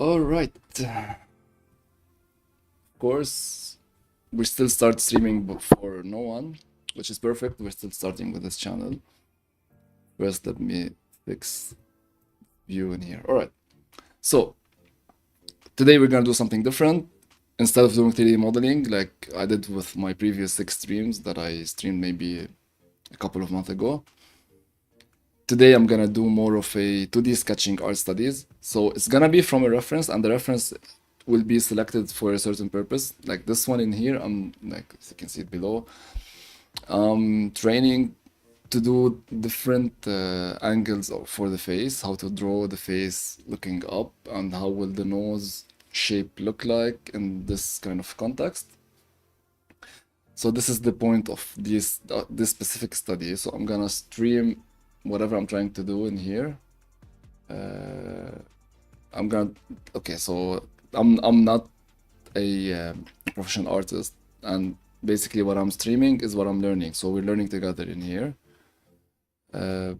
All right. Of course, we still start streaming for no one, which is perfect. We're still starting with this channel. First, let me fix view in here. All right. So today we're gonna do something different. Instead of doing 3D modeling like I did with my previous 6 streams that I streamed maybe a couple of months ago, today I'm gonna do more of a 2D sketching art studies. So it's gonna be from a reference, and the reference will be selected for a certain purpose. Like this one in here, I'm like, as you can see it below, training to do different angles for the face, how to draw the face looking up, and how will the nose shape look like in this kind of context. So this is the point of this specific study. So I'm gonna stream whatever I'm trying to do in here. I'm gonna okay. So I'm not a professional artist, and basically what I'm streaming is what I'm learning. So we're learning together in here. I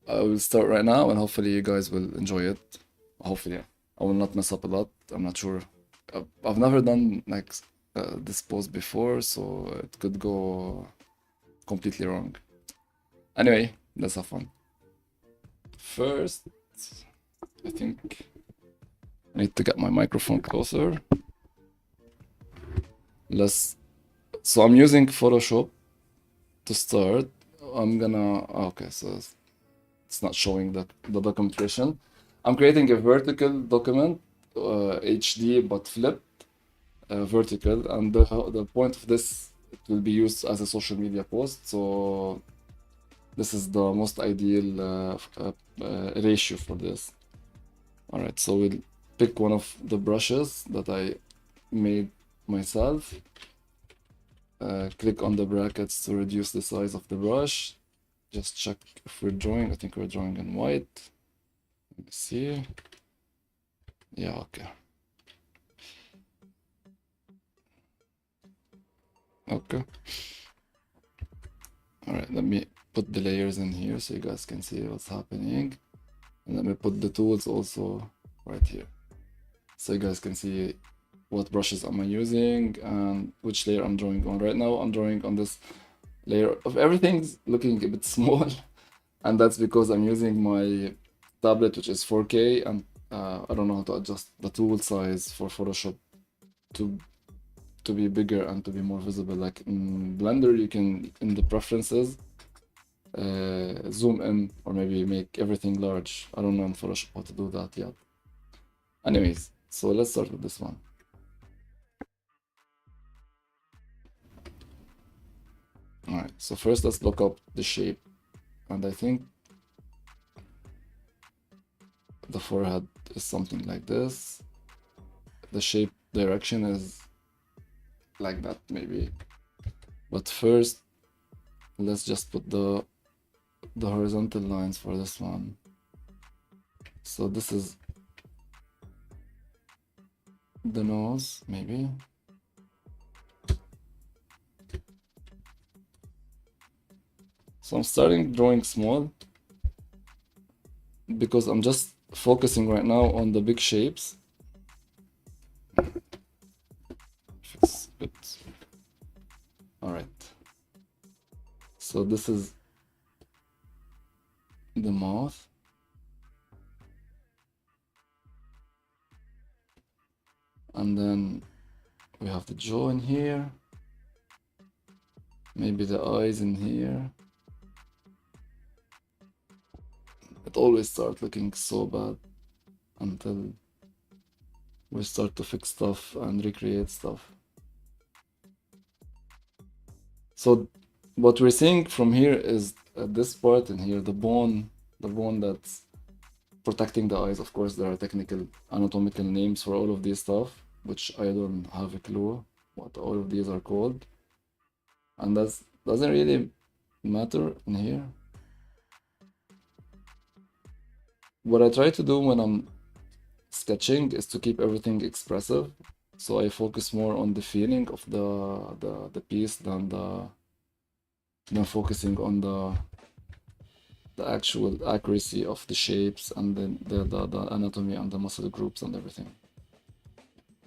will start right now, and hopefully you guys will enjoy it. Hopefully, I will not mess up a lot. I'm not sure. I've never done like this pose before, so it could go completely wrong. Anyway, let's have fun. First, I think I need to get my microphone closer. So I'm using Photoshop to start. I'm gonna, okay, so it's not showing the documentation. I'm creating a vertical document, HD, but flipped, vertical, and the point of this, it will be used as a social media post. So this is the most ideal ratio for this. All right, so we'll pick one of the brushes that I made myself. Click on the brackets to reduce the size of the brush. Just check if we're drawing. I think we're drawing in white. Let me see. Yeah, okay. Okay. All right, let me put the layers in here so you guys can see what's happening. And let me put the tools also right here, so you guys can see what brushes am I using and which layer I'm drawing on. Right now I'm drawing on this layer of everything's looking a bit small, and that's because I'm using my tablet, which is 4K, and I don't know how to adjust the tool size for Photoshop to be bigger and to be more visible. Like in Blender, you can, in the preferences, zoom in or maybe make everything large. I don't know in Photoshop how to do that yet. Anyways, so let's start with this one. All right, so first let's look up the shape, and I think the forehead is something like this. The shape direction is like that maybe, but first let's just put the horizontal lines for this one. So this is the nose maybe. So I'm starting drawing small because I'm just focusing right now on the big shapes. Fix it. All right. So this is the mouth. And then we have the jaw in here. Maybe the eyes in here. It always starts looking so bad until we start to fix stuff and recreate stuff. So what we're seeing from here is this part in here, the bone that's protecting the eyes. Of course, there are technical anatomical names for all of this stuff, which I don't have a clue what all of these are called. And that doesn't really matter in here. What I try to do when I'm sketching is to keep everything expressive. So I focus more on the feeling of the piece than focusing on the actual accuracy of the shapes and then the anatomy and the muscle groups and everything.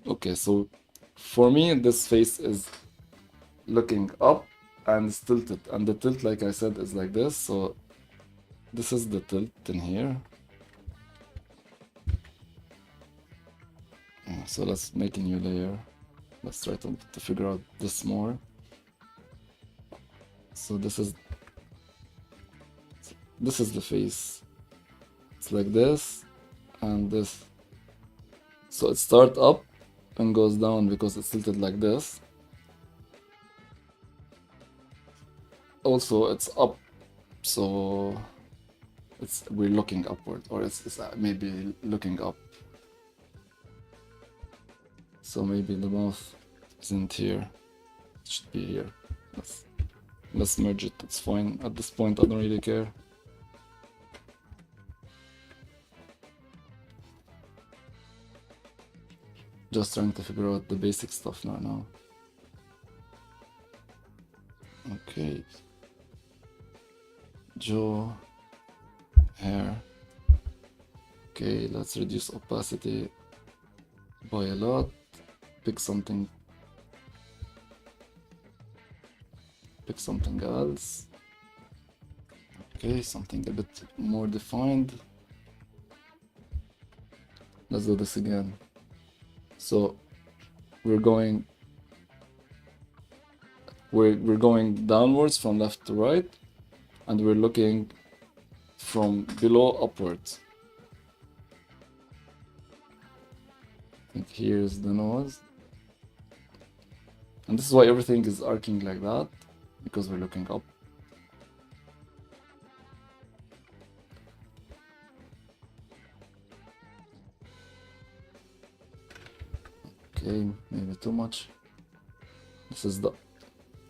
Okay, so for me, this face is looking up and it's tilted, and the tilt, like I said, is like this. So this is the tilt in here. So let's make a new layer. Let's try to figure out this more. So this is the face. It's like this and this. So it starts up and goes down because it's tilted like this. Also, it's up, so we're looking upward, or it's maybe looking up. So maybe the mouth isn't here. It should be here. Let's merge it. It's fine. At this point, I don't really care. Just trying to figure out the basic stuff now. Okay. Jaw, hair. Okay, let's reduce opacity by a lot. Pick something else. Okay, something a bit more defined. Let's do this again. So we're going downwards from left to right, and we're looking from below upwards. I think here's the nose. And this is why everything is arcing like that, because we're looking up. Okay, maybe too much. This is the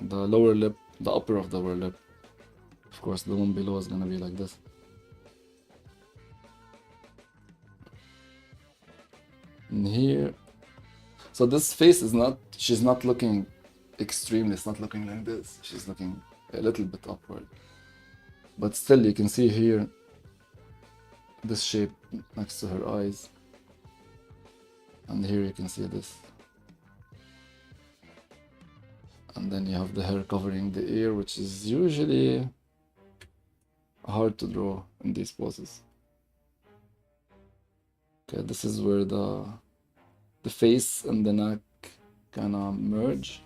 lower lip, the upper of the lower lip. Of course, the one below is gonna be like this. And here, so this face is not, she's not looking extremely, it's not looking like this. She's looking a little bit upward. But still, you can see here this shape next to her eyes. And here you can see this. And then you have the hair covering the ear, which is usually hard to draw in these poses. Okay, this is where the face and the neck kind of merge.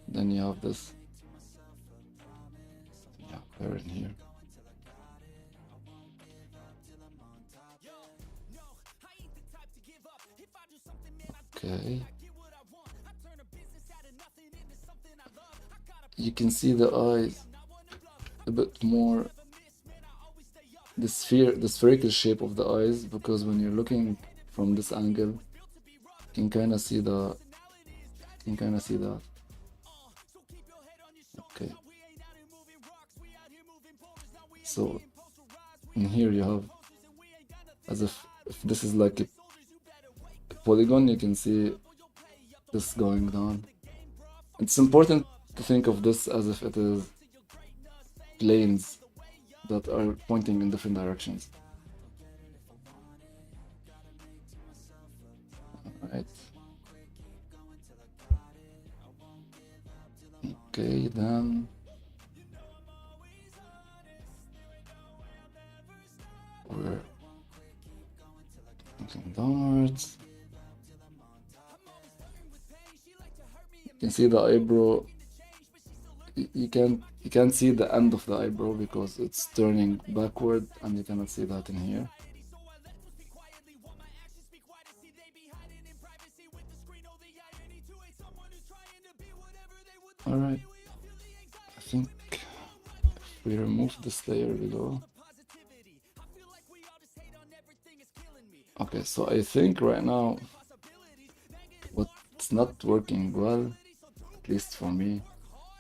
Then you have this, yeah, hair in here. Okay. You can see the eyes a bit more, the spherical shape of the eyes, because when you're looking from this angle, you can kind of see that. Okay. So in here you have, as if this is like a polygon, you can see this going down. It's important to think of this as if it is planes that are pointing in different directions. Alright. Okay, then we're looking downwards. You can see the eyebrow. You can't see the end of the eyebrow because it's turning backward, and you cannot see that in here. Alright, I think if we remove this layer below. Okay, so I think right now what's not working well, at least for me,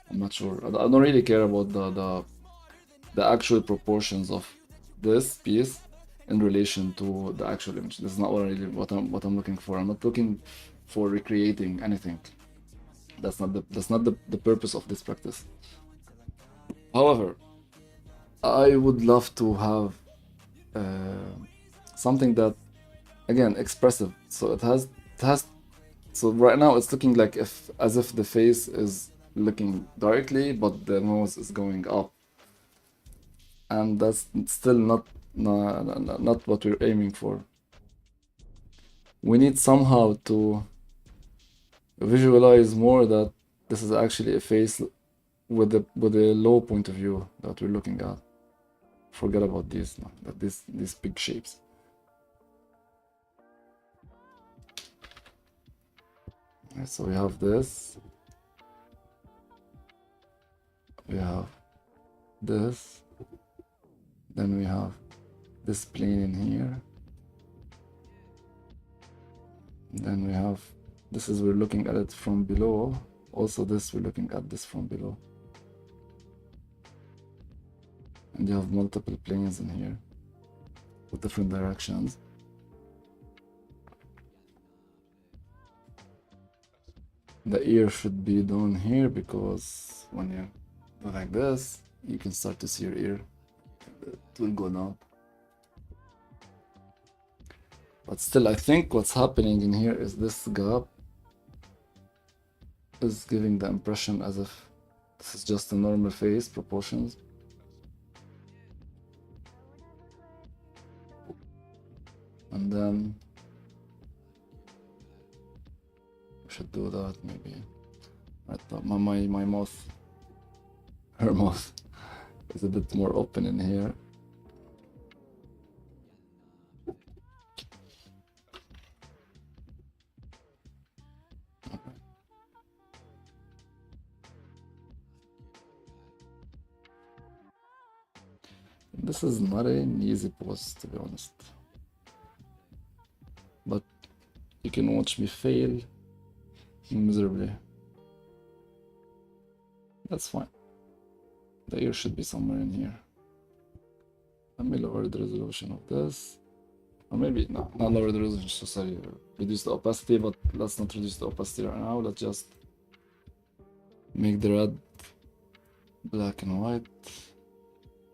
I'm not sure. I don't really care about the actual proportions of this piece in relation to the actual image. This is not what I'm looking for. I'm not looking for recreating anything. That's not the purpose of this practice. However, I would love to have uh, something that, again, expressive. So it has so right now it's looking like if as if the face is looking directly, but the nose is going up, and that's still not what we're aiming for. We need somehow to visualize more that this is actually a face with a low point of view that we're looking at. Forget about these, these big shapes. Right, so we have this, we have this, then we have this plane in here, then we have this is we're looking at it from below. Also this we're looking at this from below. And you have multiple planes in here with different directions. The ear should be down here because when you go like this, you can start to see your ear. It will go down. But still, I think what's happening in here is this gap is giving the impression as if this is just a normal face proportions. And then we should do that maybe. Right, my mouth, her mouth is a bit more open in here. This is not an easy pose, to be honest. But you can watch me fail miserably. That's fine. The ear should be somewhere in here. Let me lower the resolution of this. Or maybe, no, not lower the resolution, so sorry, reduce the opacity, but let's not reduce the opacity right now. Let's just make the red black and white.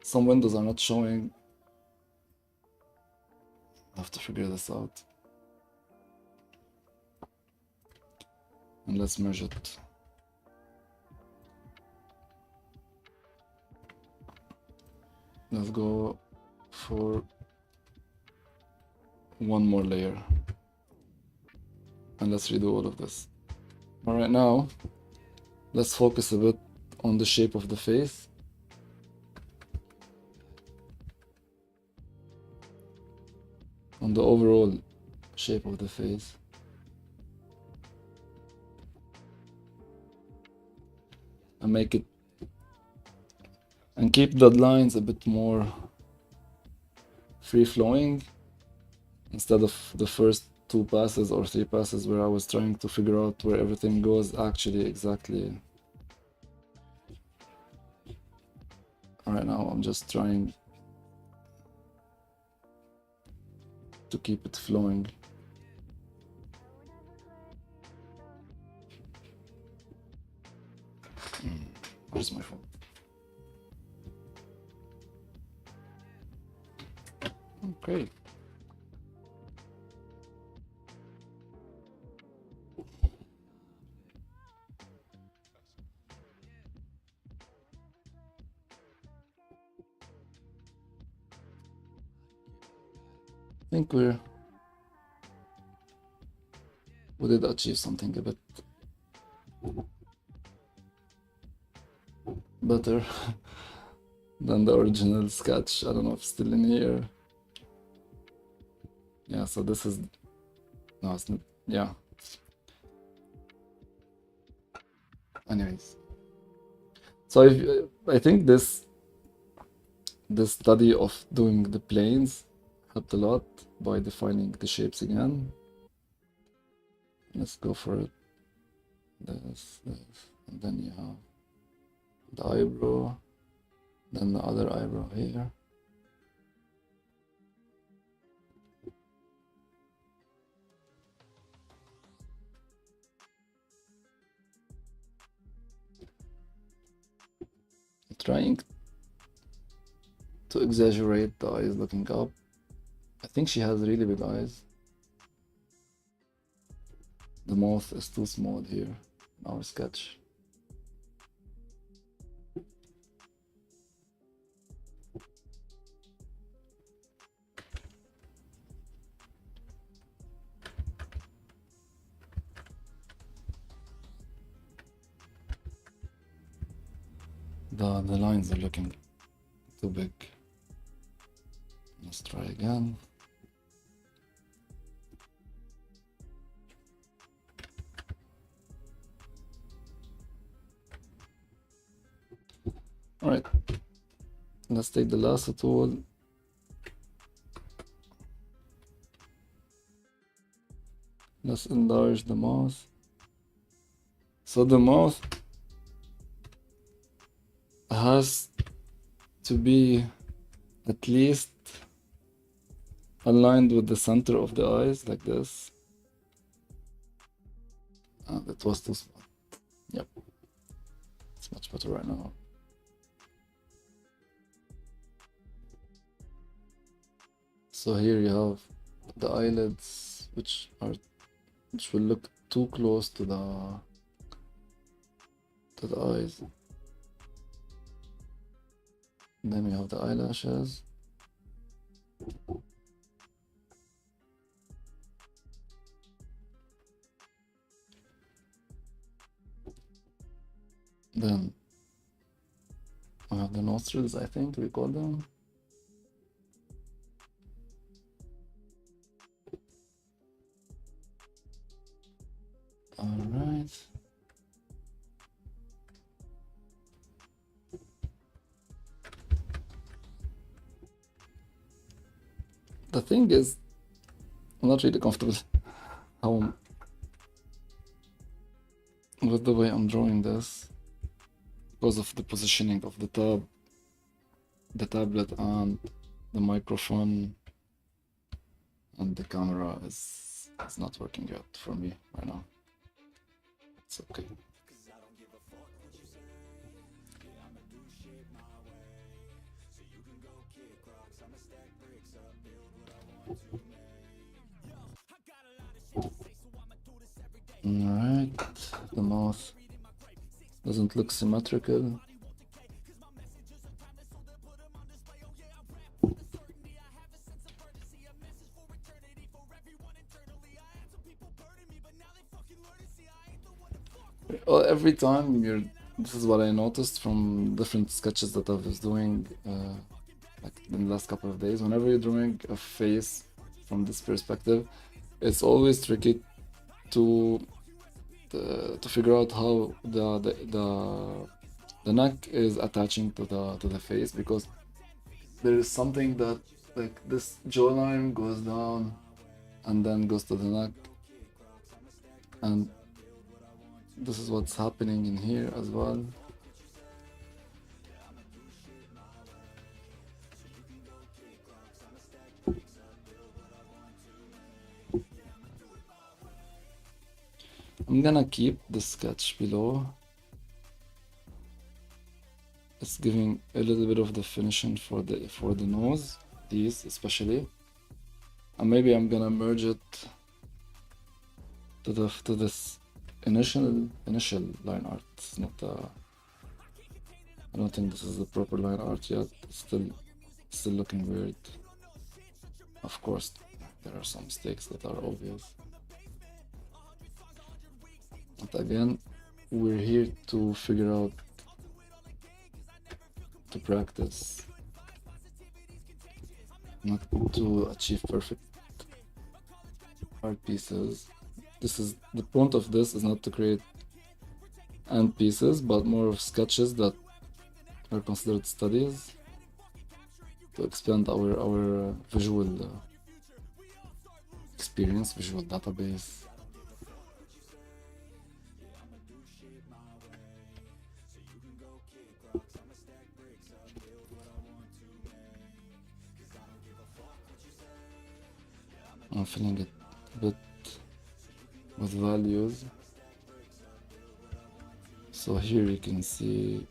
Some windows are not showing. I have to figure this out. And let's merge it. Let's go for one more layer. And let's redo all of this. But right now, let's focus a bit on the shape of the face. On the overall shape of the face. And make it, and keep the lines a bit more free-flowing instead of the first 2 passes or 3 passes where I was trying to figure out where everything goes actually exactly. Right now I'm just trying to keep it flowing. Where's my phone? Okay. I think we did achieve something a bit better than the original sketch. I don't know if it's still in here. Yeah, so this is, no, it's not, yeah. Anyways, so I think this study of doing the planes helped a lot by defining the shapes again. Let's go for it. This, and then you have the eyebrow, then the other eyebrow here. Trying to exaggerate the eyes looking up. I think she has really big eyes. The mouth is too small here in our sketch. The lines are looking too big. Let's try again. All right, let's take the lasso tool. Let's enlarge the mouth. So the mouth has to be at least aligned with the center of the eyes, like this. That was too small. Yep, it's much better right now. So here you have the eyelids, which will look too close to the eyes. And then we have the eyelashes. Then I have the nostrils, I think we call them. All right. The thing is, I'm not really comfortable with the way I'm drawing this because of the positioning of the tablet and the microphone, and the camera is not working out for me right now. It's okay. Alright, the mouth doesn't look symmetrical. Well, every time this is what I noticed from different sketches that I was doing like in the last couple of days. Whenever you're drawing a face from this perspective, it's always tricky to figure out how the neck is attaching to the face, because there is something that, like, this jawline goes down and then goes to the neck, and this is what's happening in here as well. I'm gonna keep the sketch below. It's giving a little bit of definition for the nose, these especially, and maybe I'm gonna merge it to this initial line art. It's not I don't think this is the proper line art yet. It's still looking weird. Of course, there are some mistakes that are obvious. But again, we're here to figure out, to practice, not to achieve perfect art pieces. This is the point of this, is not to create end pieces, but more of sketches that are considered studies to expand our visual experience, visual database. I'm filling it a bit with values. So here you can see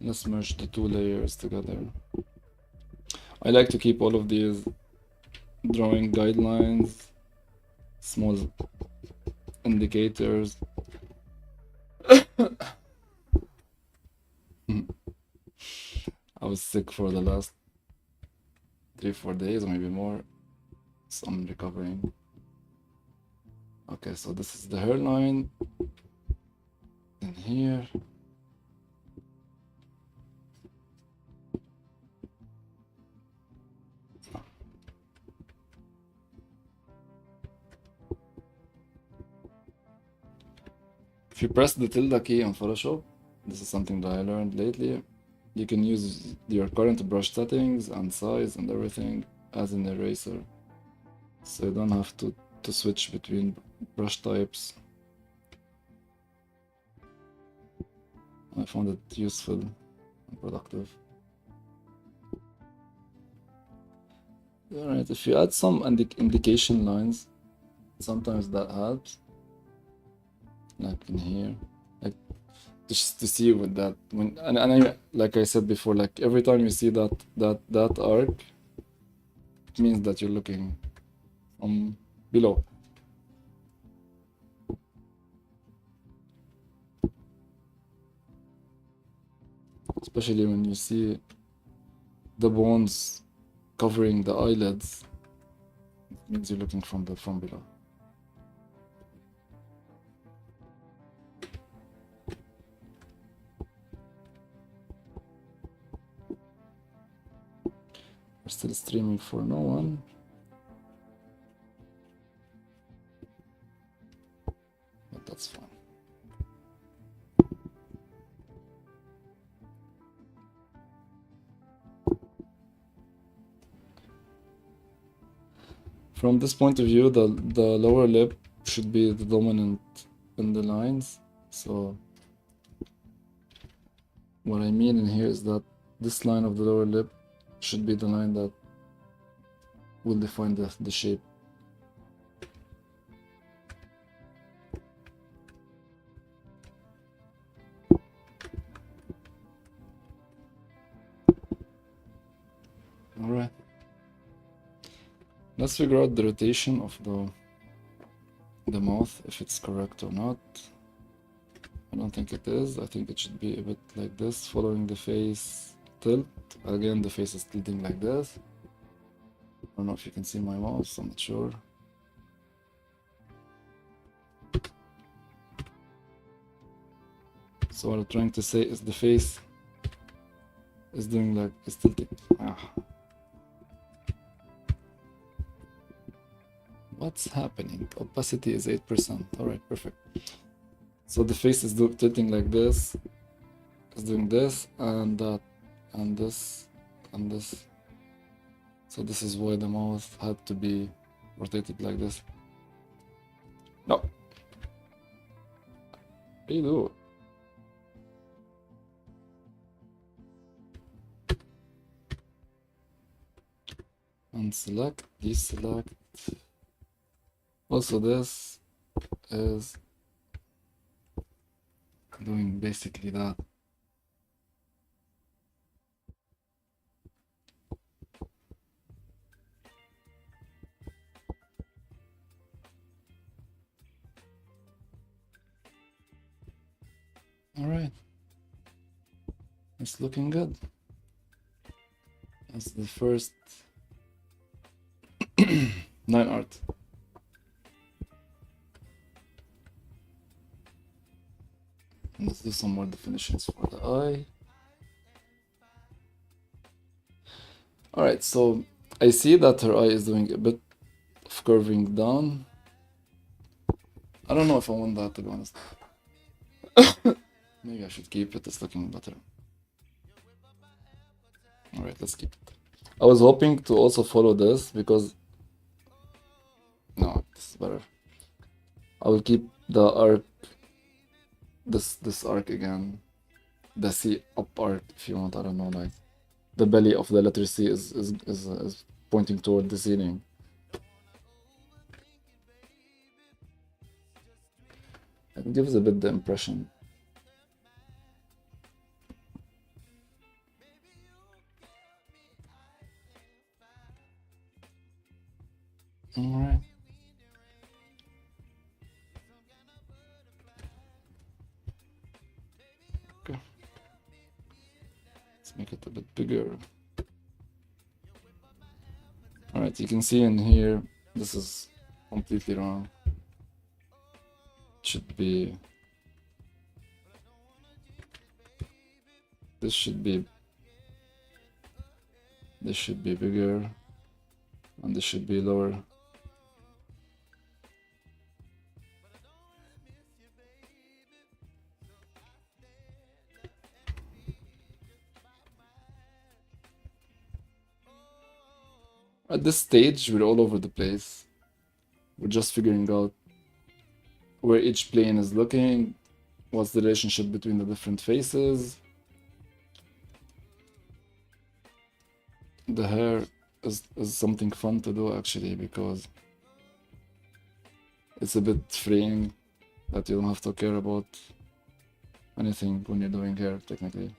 Let's merge the two layers together. I like to keep all of these drawing guidelines, small indicators. I was sick for the last 3-4 days, or maybe more, so I'm recovering. Okay, so this is the hairline. In here. If you press the tilde key on Photoshop, this is something that I learned lately, you can use your current brush settings and size and everything as an eraser. So you don't have to switch between brush types. I found it useful and productive. Alright, if you add some indication lines, sometimes that helps. Like in here, like just to see with that when and I, like I said before, like every time you see that arc, it means that you're looking from below. Especially when you see the bones covering the eyelids, it means you're looking from below. We're still streaming for no one. But that's fine. From this point of view, the lower lip should be the dominant in the lines. So what I mean in here is that this line of the lower lip should be the line that will define the shape. Alright. Let's figure out the rotation of the mouth, if it's correct or not. I don't think it is. I think it should be a bit like this, following the face tilt. Again, the face is tilting like this. I don't know if you can see my mouse, I'm not sure. So what I'm trying to say is the face is doing like, it's tilting. What's happening? Opacity is 8%. Alright, perfect. So the face is tilting like this, is doing this, and that, and this, and this. So this is why the mouth had to be rotated like this. No. Redo. Unselect, deselect. Also this is doing basically that. Alright. It's looking good. That's the first 9 art. Let's do some more definitions for the eye. Alright, so I see that her eye is doing a bit of curving down. I don't know if I want that, to be honest. Maybe I should keep it, it's looking better. Alright, let's keep it. I was hoping to also follow this because... No, this is better. I will keep the arc, this arc again. The C up arc, if you want, I don't know, like... The belly of the letter C is pointing toward the ceiling. It gives a bit the impression. Alright. Okay. Let's make it a bit bigger. Alright, you can see in here, this is completely wrong. Should be, this should be bigger, and this should be lower. At this stage, we're all over the place. We're just figuring out where each plane is looking, what's the relationship between the different faces. The hair is something fun to do actually, because it's a bit freeing that you don't have to care about anything when you're doing hair, technically.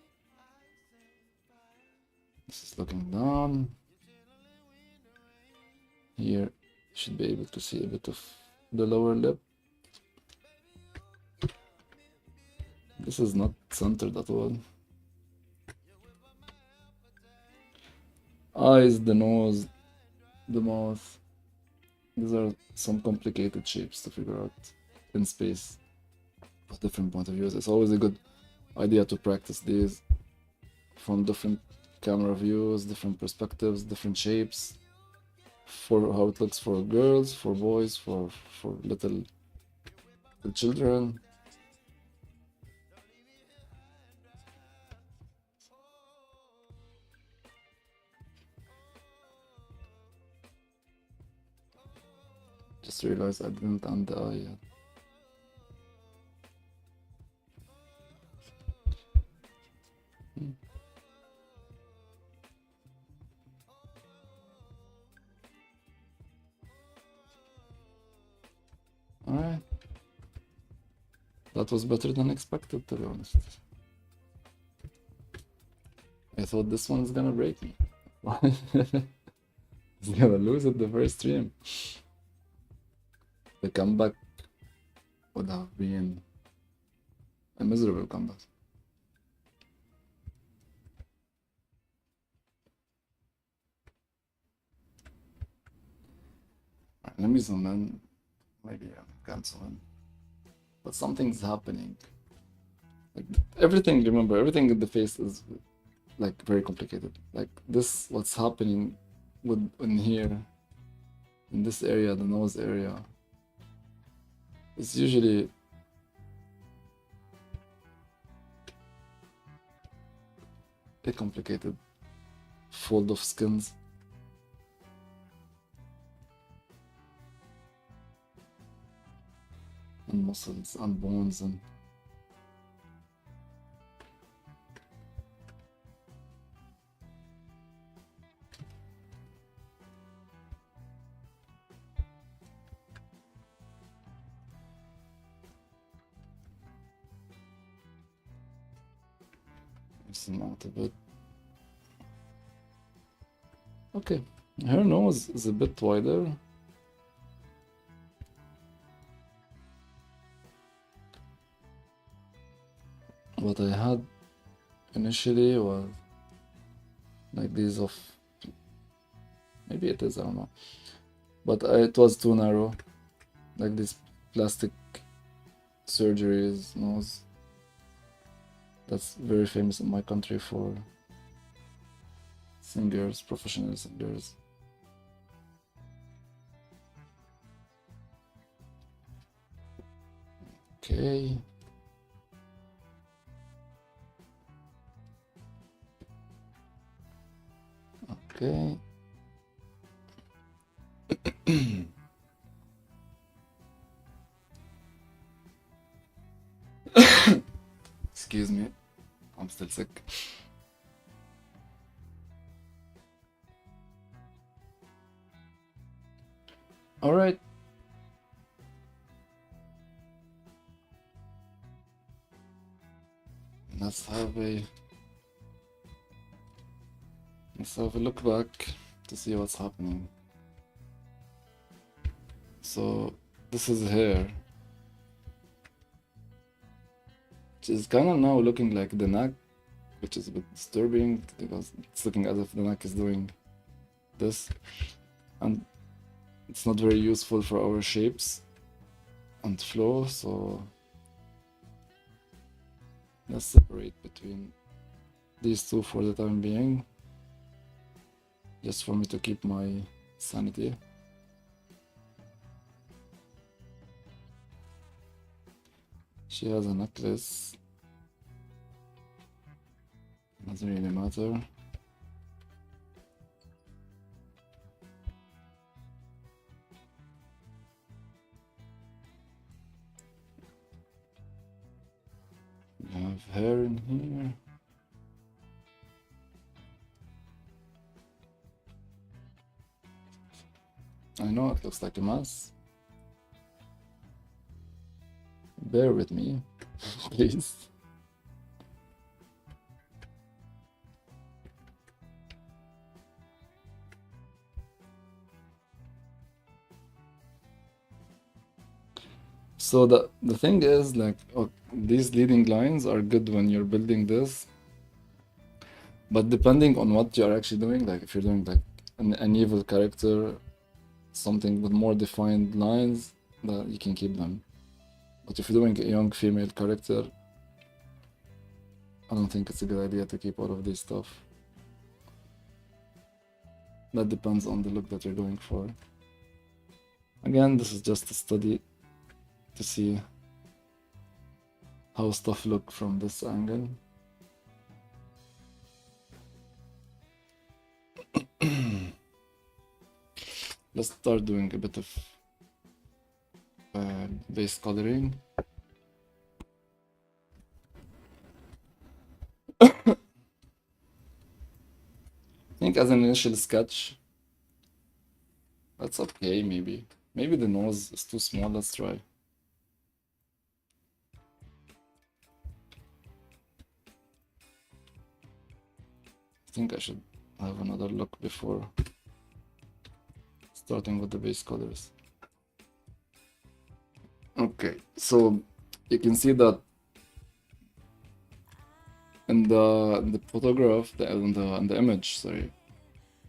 This is looking down. Here, you should be able to see a bit of the lower lip. This is not centered at all. Eyes, the nose, the mouth. These are some complicated shapes to figure out in space with different point of views. It's always a good idea to practice these from different camera views, different perspectives, different shapes, for how it looks for girls, for boys, for little children. Just realized I didn't end the eye yet. Alright. That was better than expected, to be honest. I thought this one's gonna break me. He's gonna lose at the first stream. The comeback would have been a miserable comeback. Alright, let me zoom in. Maybe I can't zoom in. But something's happening. Like everything, remember, everything in the face is like very complicated. Like this, what's happening with in here, in this area, the nose area, it's usually a complicated fold of skins. And muscles and bones and some out of it. Okay, her nose is a bit wider. What I had initially was like these of, maybe it is, I don't know, but it was too narrow, like these plastic surgeries nose. That's very famous in my country for singers, professional singers. Okay. Okay. Excuse me, I'm still sick. All right. Let's have a look back to see what's happening. So this is hair, which is kind of now looking like the neck, which is a bit disturbing because it's looking as if the neck is doing this, and it's not very useful for our shapes and flow. So let's separate between these two for the time being, just for me to keep my sanity. She has a necklace. Doesn't really matter. We have hair in here. I know it looks like a mess. Bear with me, please. So the thing is, like, these leading lines are good when you're building this, but depending on what you're actually doing, like if you're doing like an evil character, something with more defined lines, that you can keep them. But if you're doing a young female character, I don't think it's a good idea to keep all of this stuff. That depends on the look that you're going for. Again, this is just a study to see how stuff look from this angle. Let's start doing a bit of base coloring. I think as an initial sketch, that's okay, maybe. Maybe the nose is too small, let's try. I think I should have another look before starting with the base colors. Okay, so you can see that in the photograph, in the image, sorry,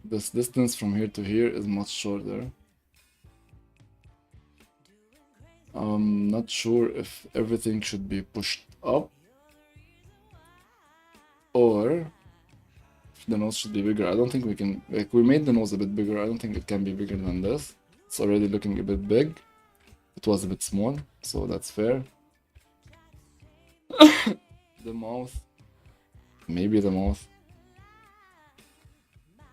this distance from here to here is much shorter. I'm not sure if everything should be pushed up or if the nose should be bigger. I don't think we can, like, we made the nose a bit bigger. I don't think it can be bigger than this. It's already looking a bit big. It was a bit small, so that's fair. The mouth, maybe the mouth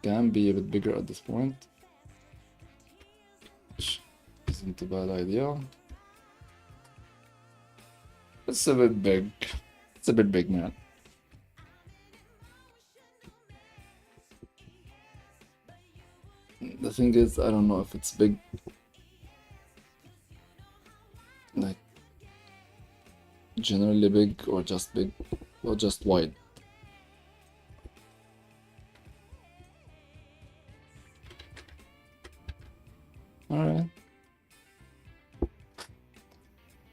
can be a bit bigger at this point, which isn't a bad idea. It's a bit big. It's a bit big, man. The thing is, I don't know if it's big, like generally big, or just big, or just wide. Alright.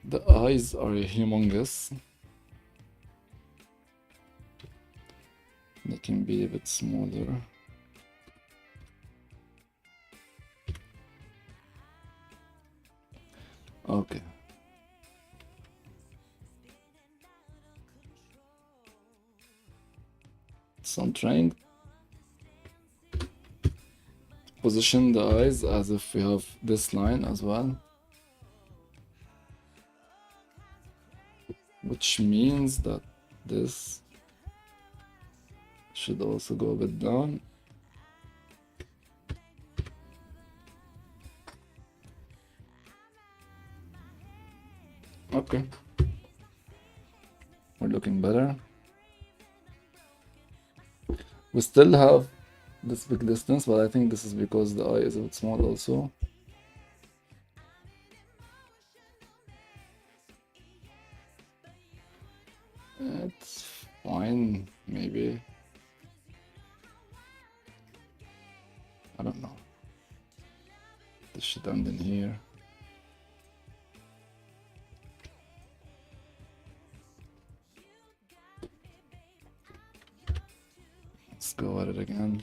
The eyes are humongous. They can be a bit smaller. Okay. So I'm trying to position the eyes as if we have this line as well, which means that this should also go a bit down. Okay, we're looking better. We still have this big distance, but I think this is because the eye is a bit small also. It's fine, maybe. I don't know. This should end in here. go at it again.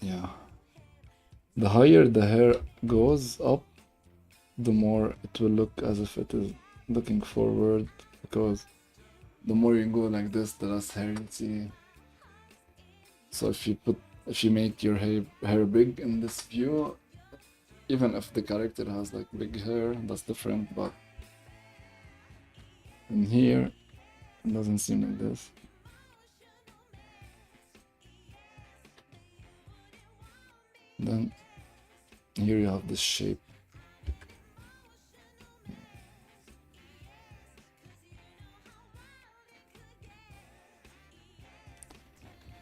Yeah. The higher the hair goes up, the more it will look as if it is looking forward, because the more you go like this, the less hair you see. So if you make your hair big in this view, even if the character has like big hair, that's different, but in here, it doesn't seem like this. Then here you have this shape.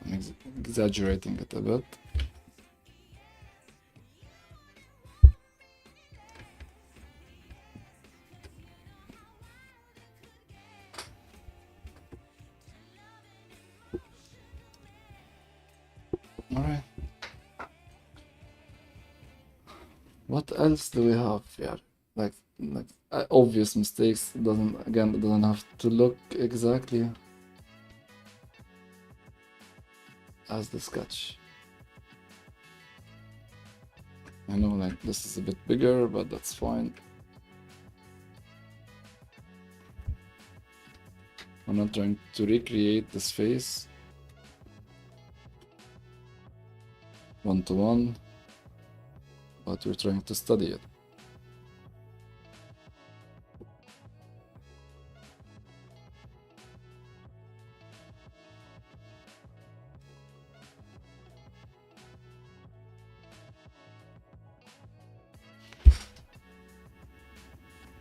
I'm exaggerating it a bit. Alright. What else do we have here? Like obvious mistakes. It doesn't have to look exactly as the sketch. I know like this is a bit bigger, but that's fine. I'm not trying to recreate this face one-to-one, but we're trying to study it.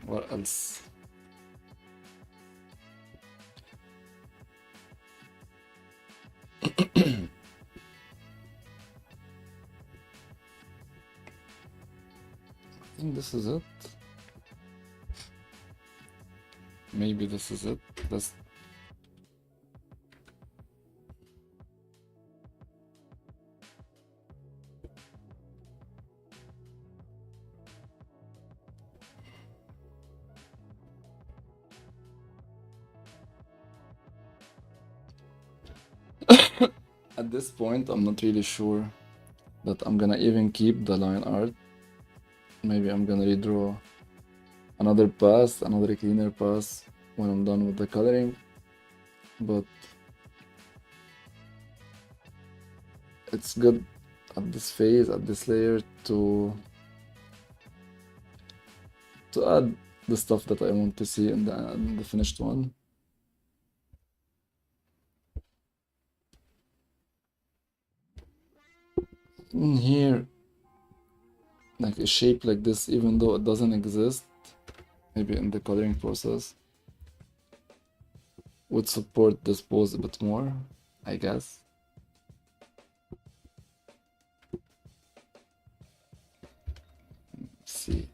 What else? I think this is it. Maybe this is it. That's at this point, I'm not really sure that I'm gonna even keep the line art. Maybe I'm gonna redraw another pass, another cleaner pass when I'm done with the coloring. But it's good at this phase, at this layer, to add the stuff that I want to see in the finished one. In here, like a shape like this, even though it doesn't exist, maybe in the coloring process, would support this pose a bit more, I guess. Let's see.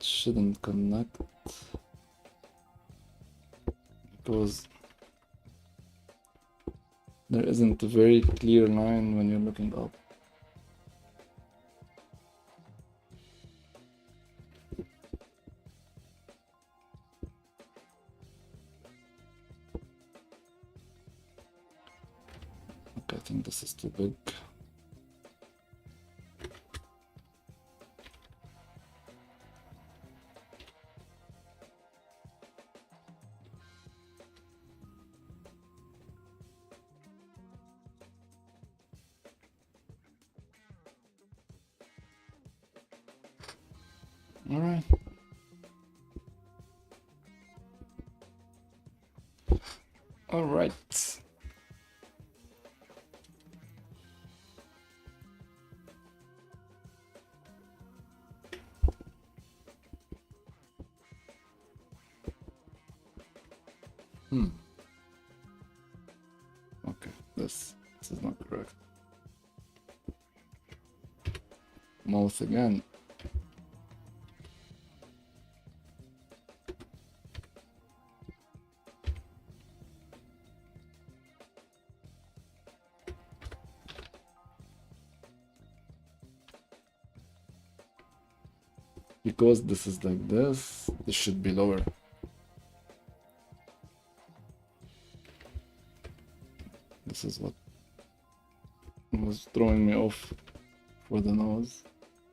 Shouldn't connect because there isn't a very clear line when you're looking up. Okay, I think this is too big. All right. All right. Okay, this is not correct. Mouth again. because this is like this should be lower. This is what was throwing me off for the nose.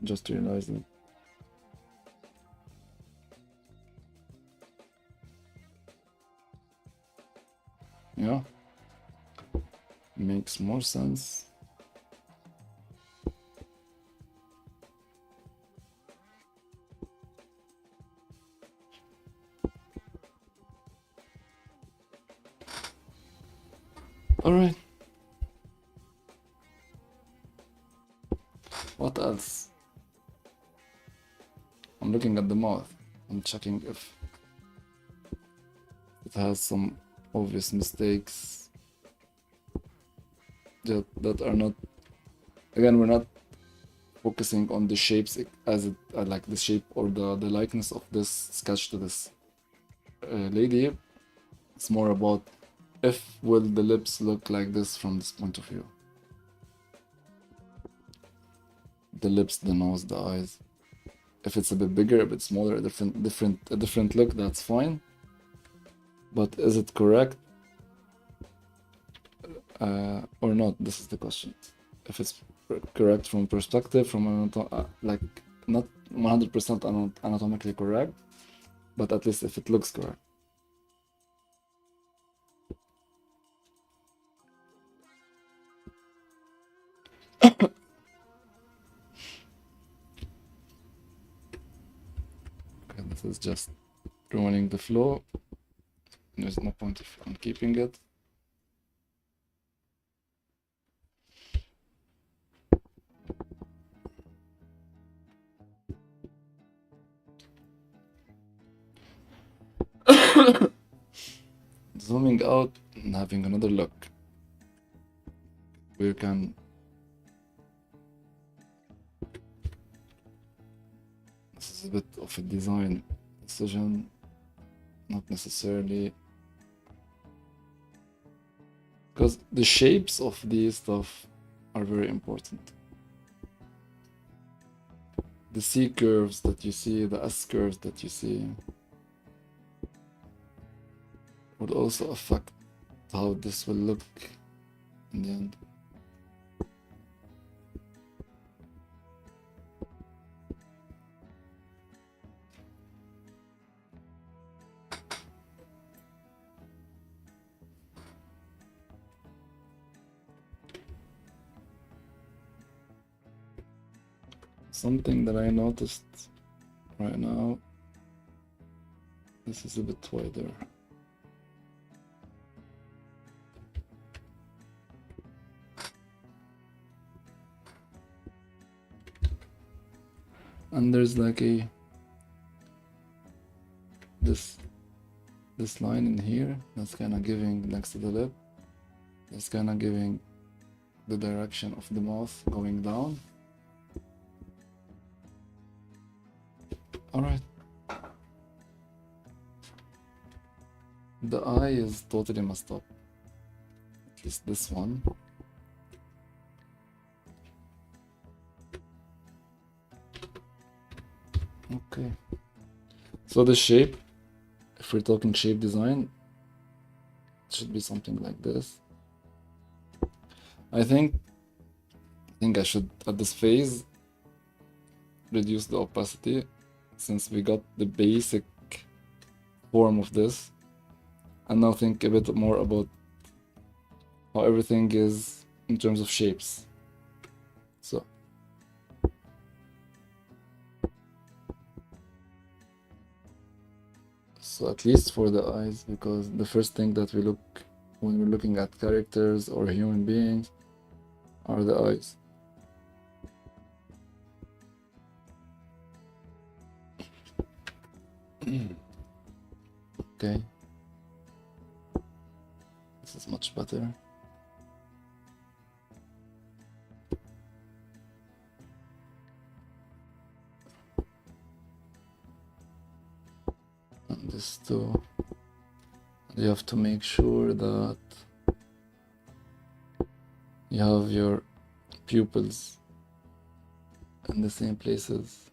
Just realized it. Yeah, makes more sense. All right. What else? I'm looking at the mouth. I'm checking if it has some obvious mistakes that are not. Again, we're not focusing on the shapes as it like the shape or the likeness of this sketch to this lady. It's more about if will the lips look like this from this point of view. The lips, the nose, the eyes. If it's a bit bigger, a bit smaller, a different look, that's fine. But is it correct or not? This is the question. If it's correct from perspective, from like not 100% anatomically correct, but at least if it looks correct. Okay, this is just ruining the flow. There's no point in keeping it. Zooming out and having another look. We can this is a bit of a design decision, not necessarily because the shapes of these stuff are very important. The C curves that you see, the S curves that you see would also affect how this will look in the end. Something that I noticed right now, this is a bit wider. And there's like this line in here that's kind of giving next to the lip. That's kind of giving the direction of the mouth going down. All right. The eye is totally messed up. At least this one. Okay. So the shape, if we're talking shape design, it should be something like this. I think I should, at this phase, reduce the opacity since we got the basic form of this, and now think a bit more about how everything is in terms of shapes. So at least for the eyes, because the first thing that we look when we're looking at characters or human beings are the eyes. Okay. This is much better. And this too. You have to make sure that you have your pupils in the same places.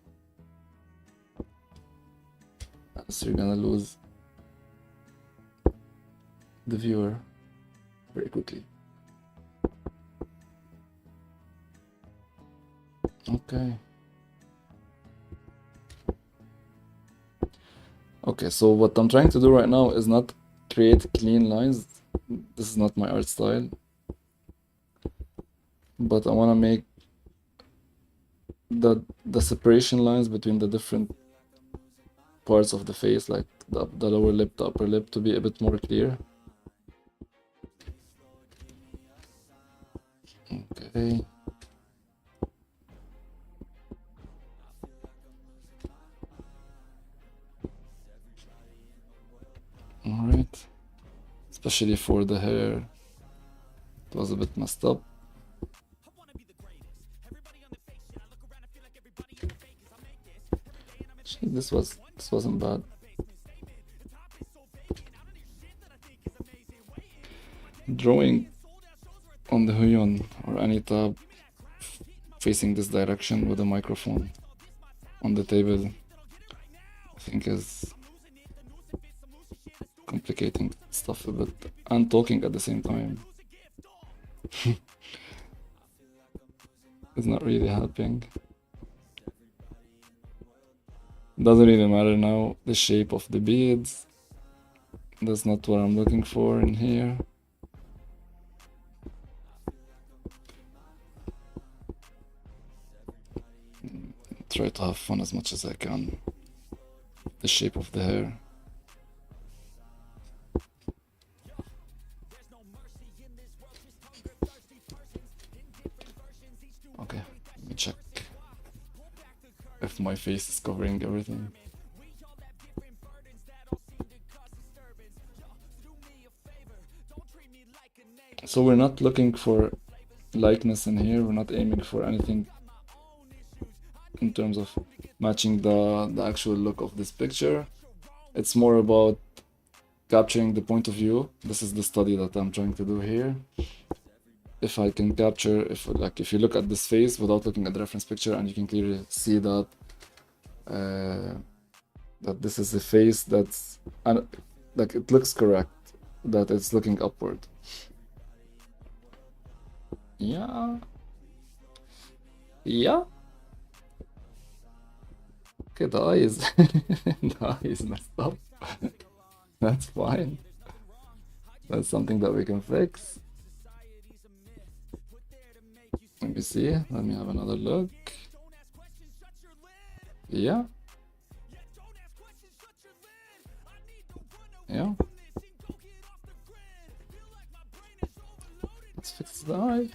so you're gonna lose the viewer very quickly. Okay. Okay, so what I'm trying to do right now is not create clean lines. This is not my art style. But I want to make the separation lines between the different parts of the face, like the lower lip, the upper lip, to be a bit more clear. Okay. Alright. Especially for the hair. It was a bit messed up. Actually, this wasn't bad. Drawing on the Huion or any tab facing this direction with a microphone on the table, I think is complicating stuff a bit and talking at the same time. It's not really helping. Doesn't really matter now, the shape of the beads. That's not what I'm looking for in here. Try to have fun as much as I can. The shape of the hair. Okay, let me check if my face is covering everything. So we're not looking for likeness in here, we're not aiming for anything in terms of matching the actual look of this picture. It's more about capturing the point of view. This is the study that I'm trying to do here. If I can capture, if you look at this face without looking at the reference picture, and you can clearly see that that this is a face that's like it looks correct, that it's looking upward. Yeah. Okay, the eye is the eye is messed up. That's fine. That's something that we can fix. Let me see. Let me have another look. Yeah. Let's fix the eye.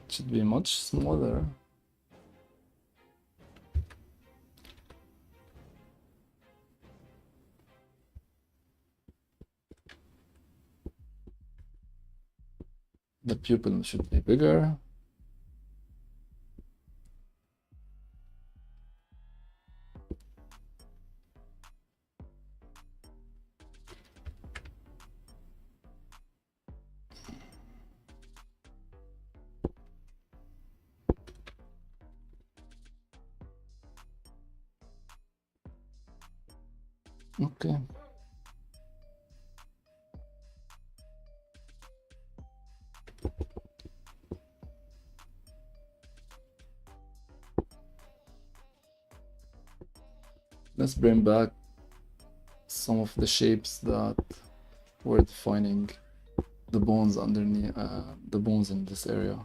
It should be much smaller. The pupil should be bigger. Okay. Let's bring back some of the shapes that were defining the bones underneath, the bones in this area.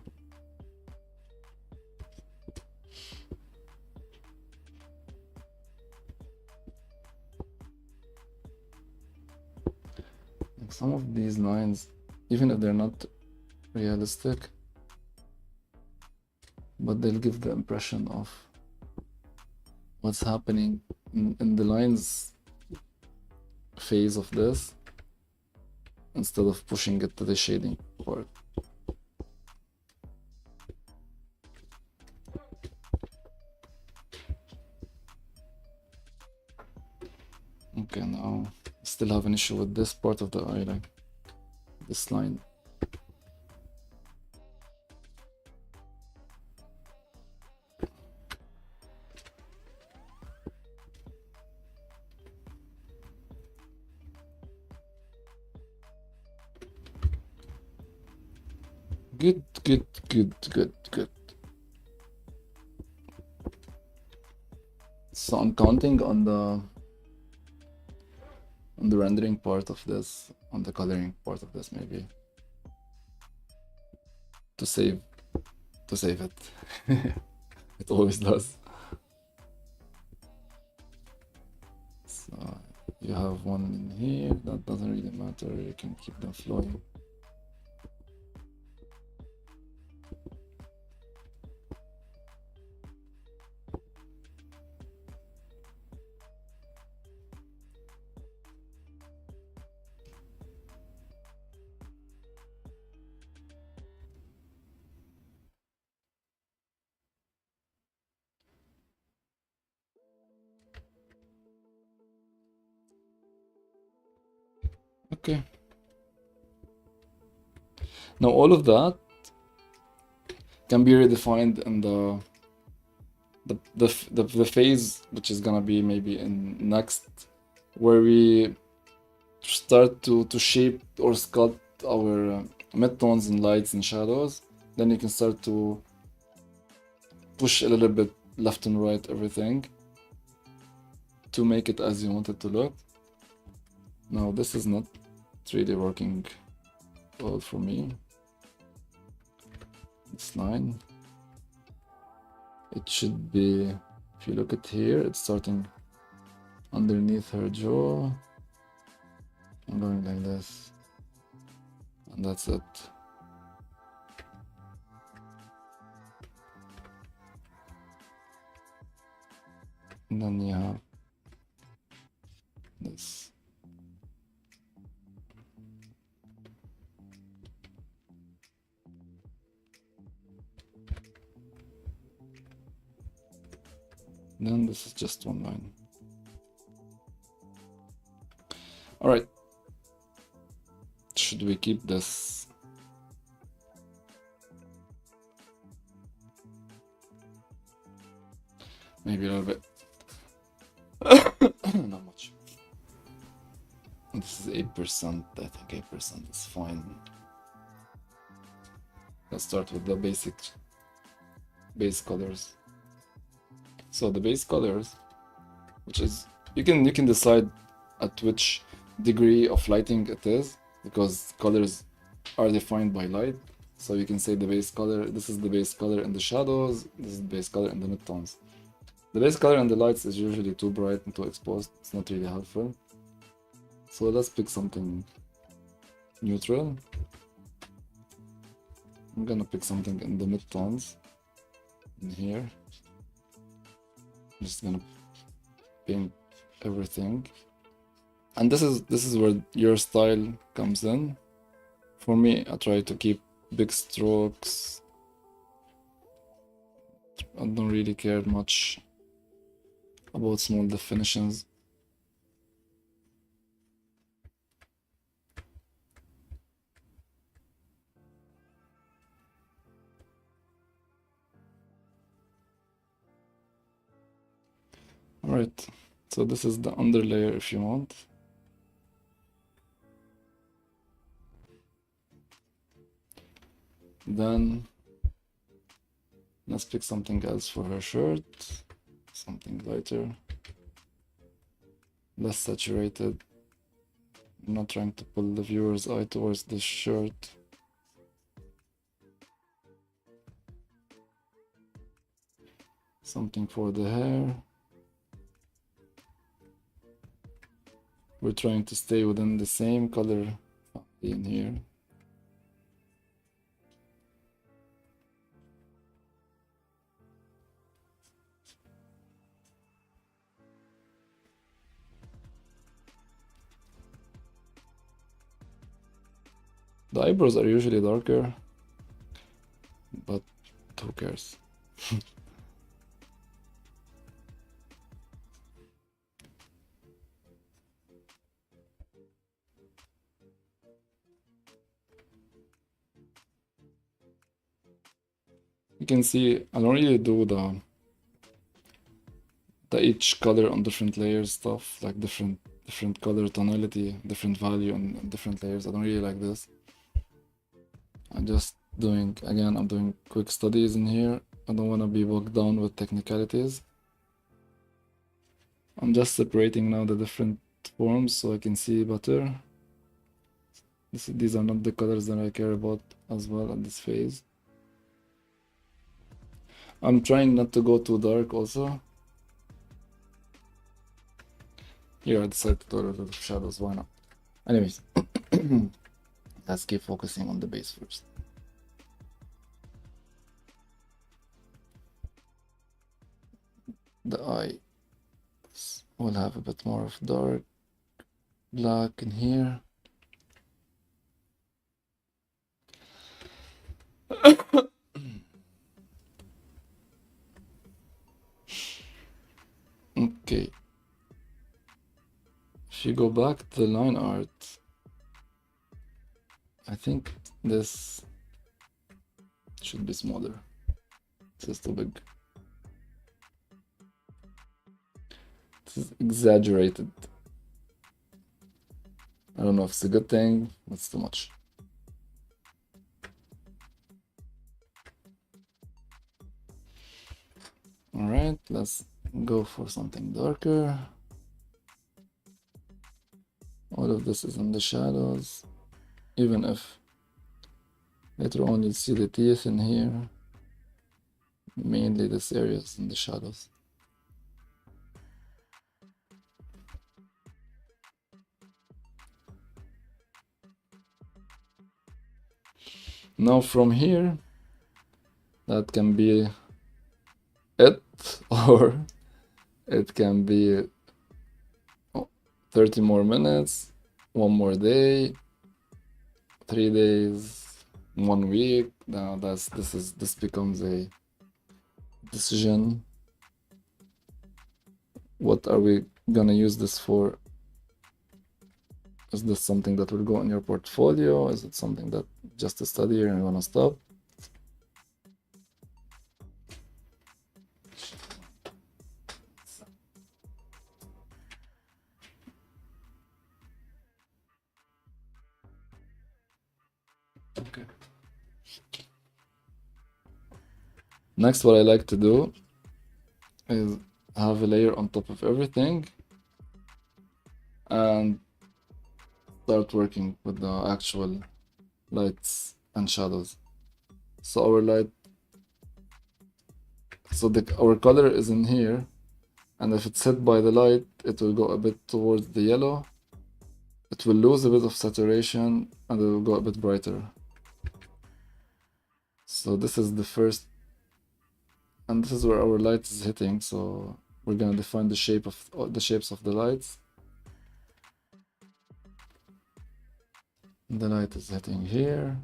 Like some of these lines, even if they're not realistic, but they'll give the impression of what's happening in the lines phase of this, instead of pushing it to the shading part. Okay, now I still have an issue with this part of the eye, like this line. Good, good, good, good, good. So I'm counting on the rendering part of this, on the coloring part of this maybe, to save it. It always does. So you have one in here, that doesn't really matter, you can keep them flowing. Okay. Now all of that can be redefined in the phase, which is gonna be maybe in next, where we start to shape or sculpt our midtones and lights and shadows. Then you can start to push a little bit left and right everything to make it as you want it to look. Now this is not really working well for me. This line, it should be, if you look at here, it's starting underneath her jaw. I'm going like this, and that's it. And then you have this. Then this is just one line. All right. Should we keep this? Maybe a little bit. Not much. This is 8%. I think 8% is fine. Let's start with the base colors. So the base colors, which is, you can decide at which degree of lighting it is, because colors are defined by light. So you can say the base color, this is the base color in the shadows, this is the base color in the midtones. The base color in the lights is usually too bright and too exposed. It's not really helpful. So let's pick something neutral. I'm gonna pick something in the midtones in here. I'm just gonna paint everything. And this is where your style comes in. For me, I try to keep big strokes. I don't really care much about small definitions. Alright, so this is the underlayer if you want. Then let's pick something else for her shirt. Something lighter, less saturated. I'm not trying to pull the viewer's eye towards this shirt. Something for the hair. We're trying to stay within the same color in here. The eyebrows are usually darker, but who cares? You can see I don't really do the each color on different layers stuff, like different color tonality, different value on different layers. I don't really like this. I just I'm doing quick studies in here. I don't want to be bogged down with technicalities. I'm just separating now the different forms so I can see better. These are not the colors that I care about as well at this phase. I'm trying not to go too dark also. Here I decided to do a little bit of shadows, why not? Anyways, let's keep focusing on the base first. The eye will have a bit more of dark black in here. Okay. If you go back to the line art, I think this should be smaller. This is too big. This is exaggerated. I don't know if it's a good thing, but it's too much. Alright, let's go for something darker. All of this is in the shadows, even if later on you'll see the teeth in here. Mainly this area is in the shadows. Now from here, that can be it, or it can be 30 more minutes, 1 more day, 3 days, 1 week. Now this becomes a decision. What are we gonna use this for? Is this something that will go in your portfolio? Is it something that just a study and you wanna stop? Okay. Next, what I like to do is have a layer on top of everything and start working with the actual lights and shadows. So our color is in here, and if it's hit by the light, it will go a bit towards the yellow. It will lose a bit of saturation and it will go a bit brighter. So this is the first, and this is where our light is hitting. So we're gonna define the shapes of the lights. The light is hitting here.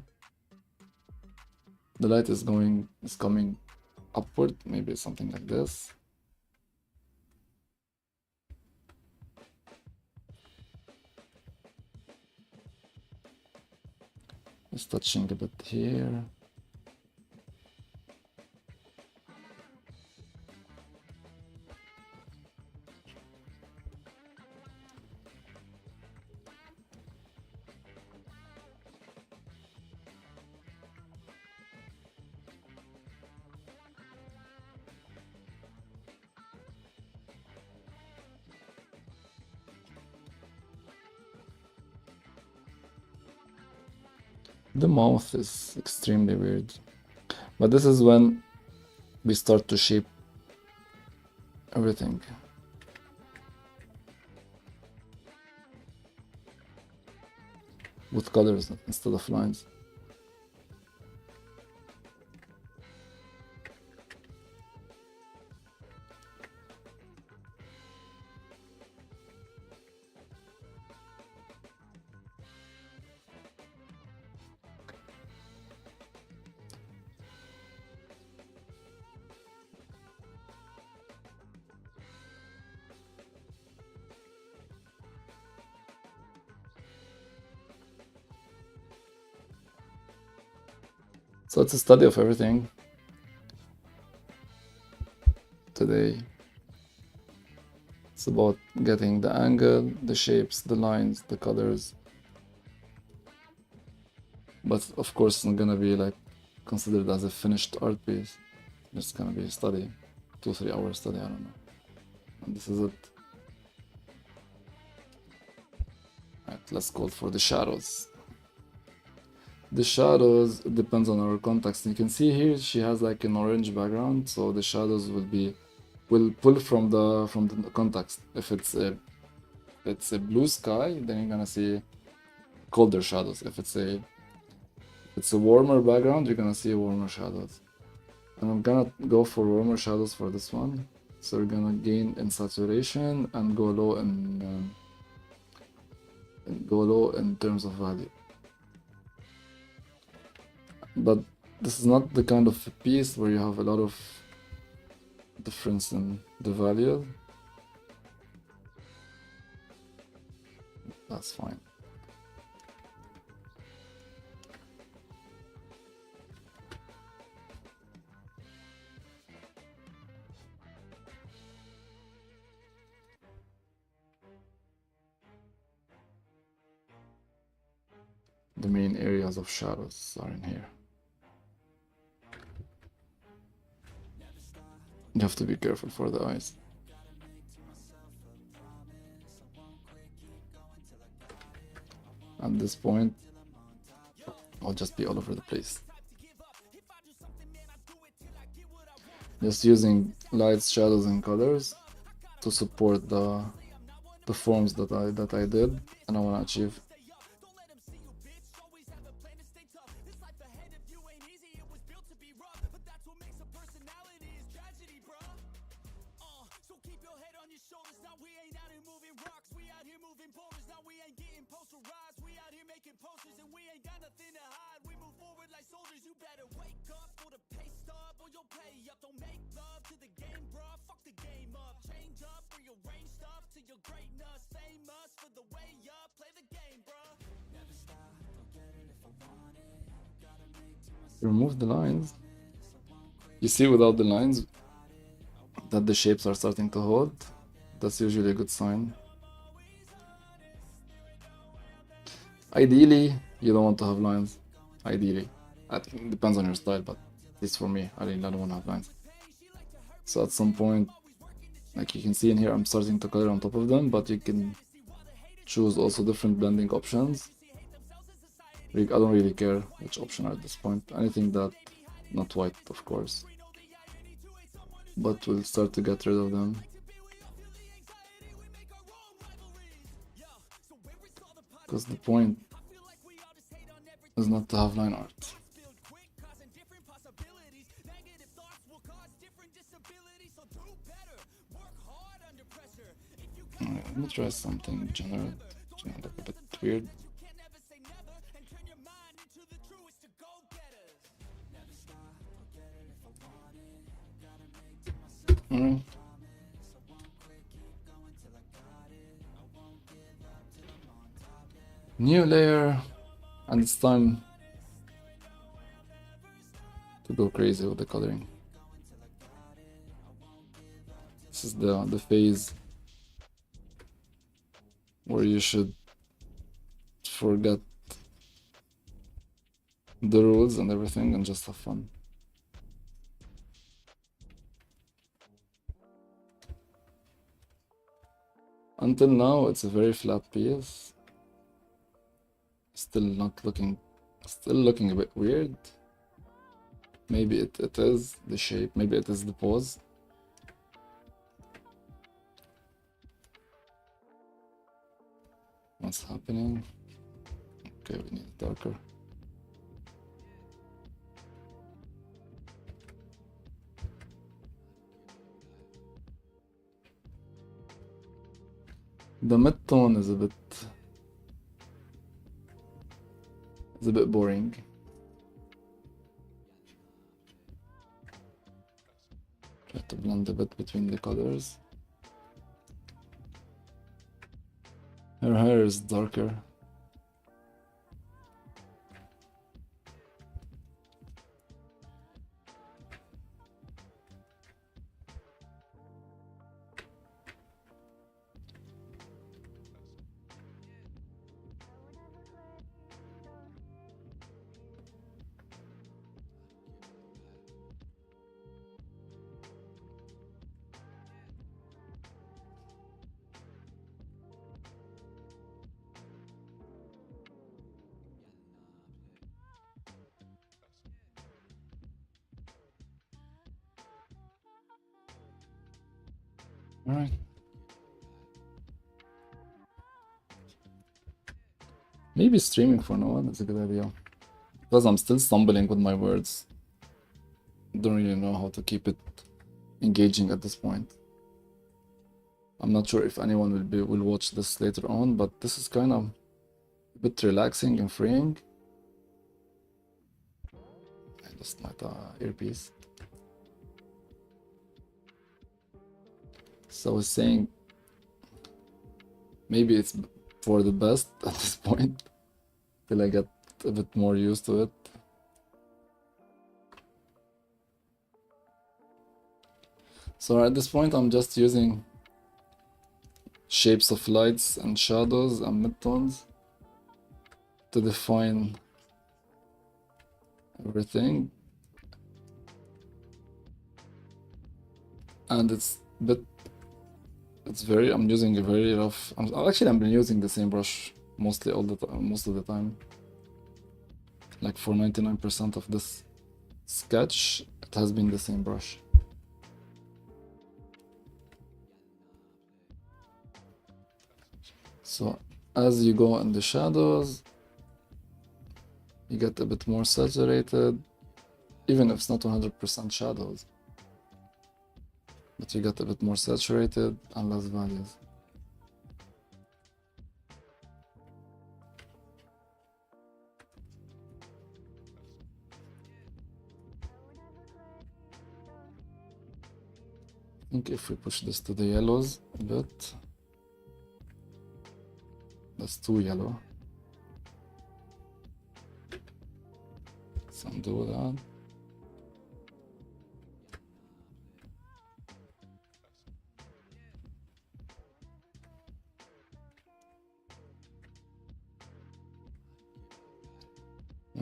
The light is coming upward, maybe something like this. It's touching a bit here. The mouth is extremely weird, but this is when we start to shape everything. With colors instead of lines. So it's a study of everything today. It's about getting the angle, the shapes, the lines, the colors. But of course, it's not gonna be like considered as a finished art piece. It's gonna be a study, 2-3 hour study, I don't know. And this is it. Alright, let's go for the shadows. The shadows, it depends on our context. You can see here she has like an orange background, so the shadows will pull from the context. If it's a blue sky, then you're gonna see colder shadows. If it's a warmer background, you're gonna see warmer shadows. And I'm gonna go for warmer shadows for this one. So we're gonna gain in saturation and go low in terms of value. But this is not the kind of piece where you have a lot of difference in the value. That's fine. The main areas of shadows are in here. You have to be careful for the eyes. At this point, I'll just be all over the place. Just using lights, shadows, and colors to support the forms that I did and I want to achieve. Remove the lines. You see without the lines that the shapes are starting to hold. That's usually a good sign. Ideally, you don't want to have lines. Ideally. I think it depends on your style, but at least for me, I don't want to have lines. So at some point, like you can see in here, I'm starting to color on top of them, but you can choose also different blending options. I don't really care which option at this point. Anything that, not white, of course. But we'll start to get rid of them. Because the point is not to have line art. Let me try something general, like a bit weird. Alright. New layer, and it's time to go crazy with the coloring. This is the phase where you should forget the rules and everything and just have fun. Until now, it's a very flat piece. Still looking a bit weird. Maybe it is the shape, maybe it is the pose. What's happening? Okay, we need it darker. The mid-tone is a bit boring. Try to blend a bit between the colors. Her hair is darker. Alright. Maybe streaming for no one is a good idea. Because I'm still stumbling with my words. Don't really know how to keep it engaging at this point. I'm not sure if anyone will watch this later on, but this is kind of a bit relaxing and freeing. I lost my earpiece. So I was saying maybe it's for the best at this point till I get a bit more used to it. So at this point I'm just using shapes of lights and shadows and midtones to define everything, and I'm using a very rough. I've been using the same brush most of the time. Like for 99% of this sketch, it has been the same brush. So as you go in the shadows, you get a bit more saturated, even if it's not 100% shadows, but you get a bit more saturated and less values. I think if we push this to the yellows a bit, that's too yellow. Let's undo that.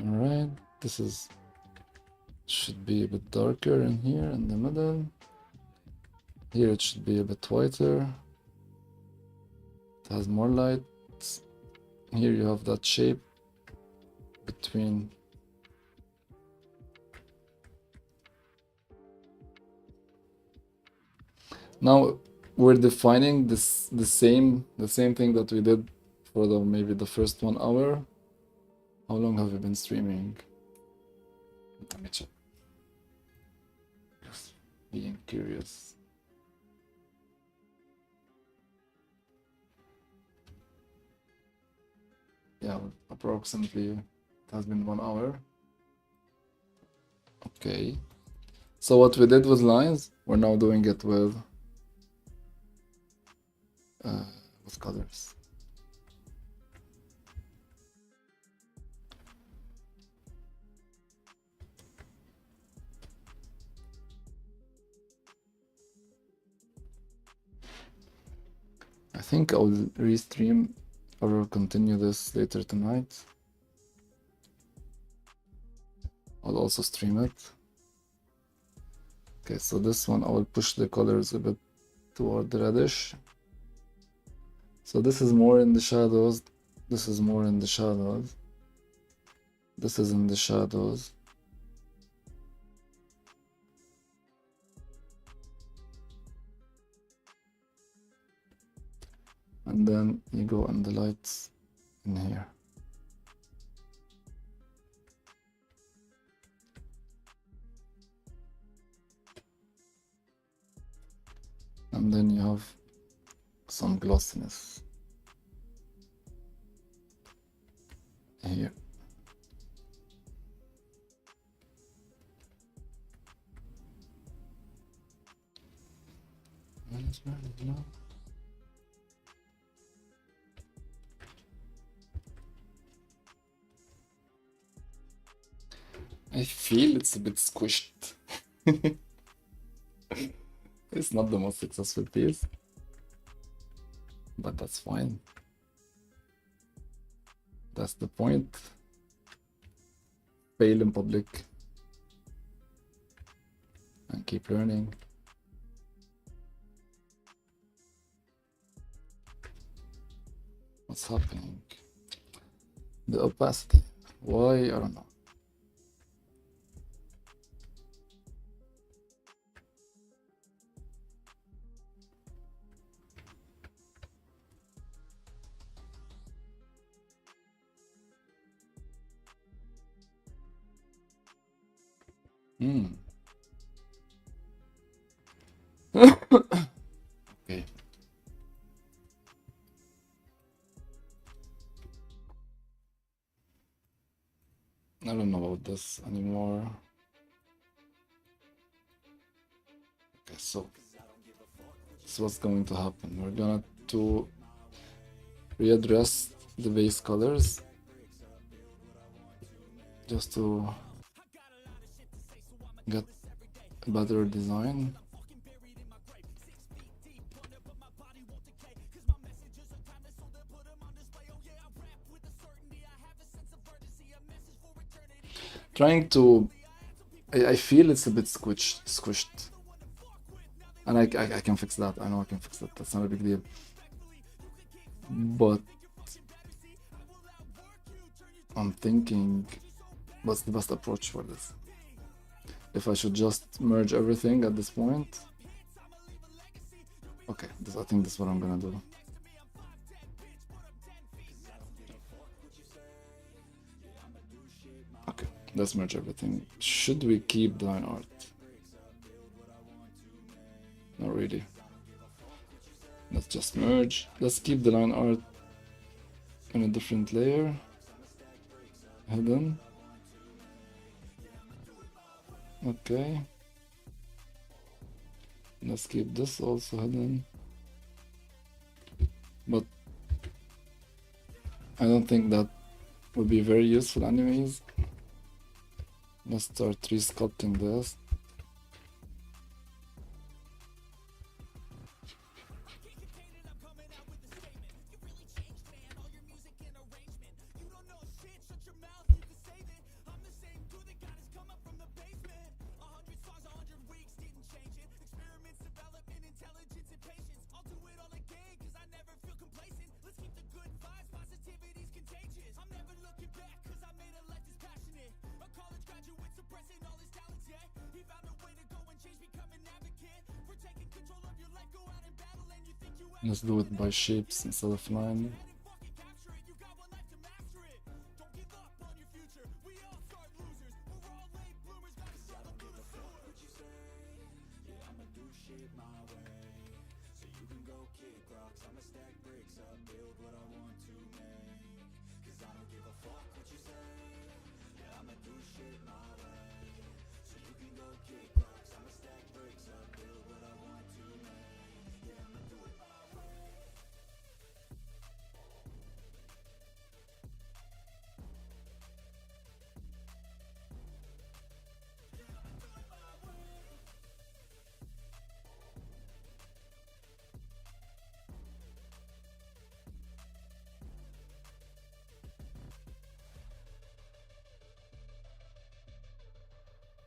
Alright, this should be a bit darker in here in the middle. Here it should be a bit whiter. It has more light. Here you have that shape between. Now we're defining the same thing that we did for maybe the first 1 hour. How long have you been streaming? Let me check. Just being curious. Yeah, approximately it has been 1 hour. Okay. So what we did with lines, we're now doing it with colors. I think I'll restream or continue this later tonight. I'll also stream it. Okay, so this one I will push the colors a bit toward the reddish. So this is more in the shadows, this is more in the shadows, this is in the shadows. And then you go on the lights in here. And then you have some glossiness here. I feel it's a bit squished. It's not the most successful piece, but that's fine. That's the point. Fail in public and keep learning. What's happening? The opacity. Why? I don't know. Okay. I don't know about this anymore. Okay, so this is what's going to happen. We're gonna to readdress the base colors just to get a better design. Trying to, I feel it's a bit squished, and I can fix that. I know I can fix that. That's not a big deal. But I'm thinking, what's the best approach for this? If I should just merge everything at this point. Okay, I think this is what I'm gonna do. Okay, let's merge everything. Should we keep the line art? Not really. Let's just merge. Let's keep the line art in a different layer. Hidden. Okay. Let's keep this also hidden. But I don't think that would be very useful anyways. Let's start resculpting this. Let's do it by shapes instead of line.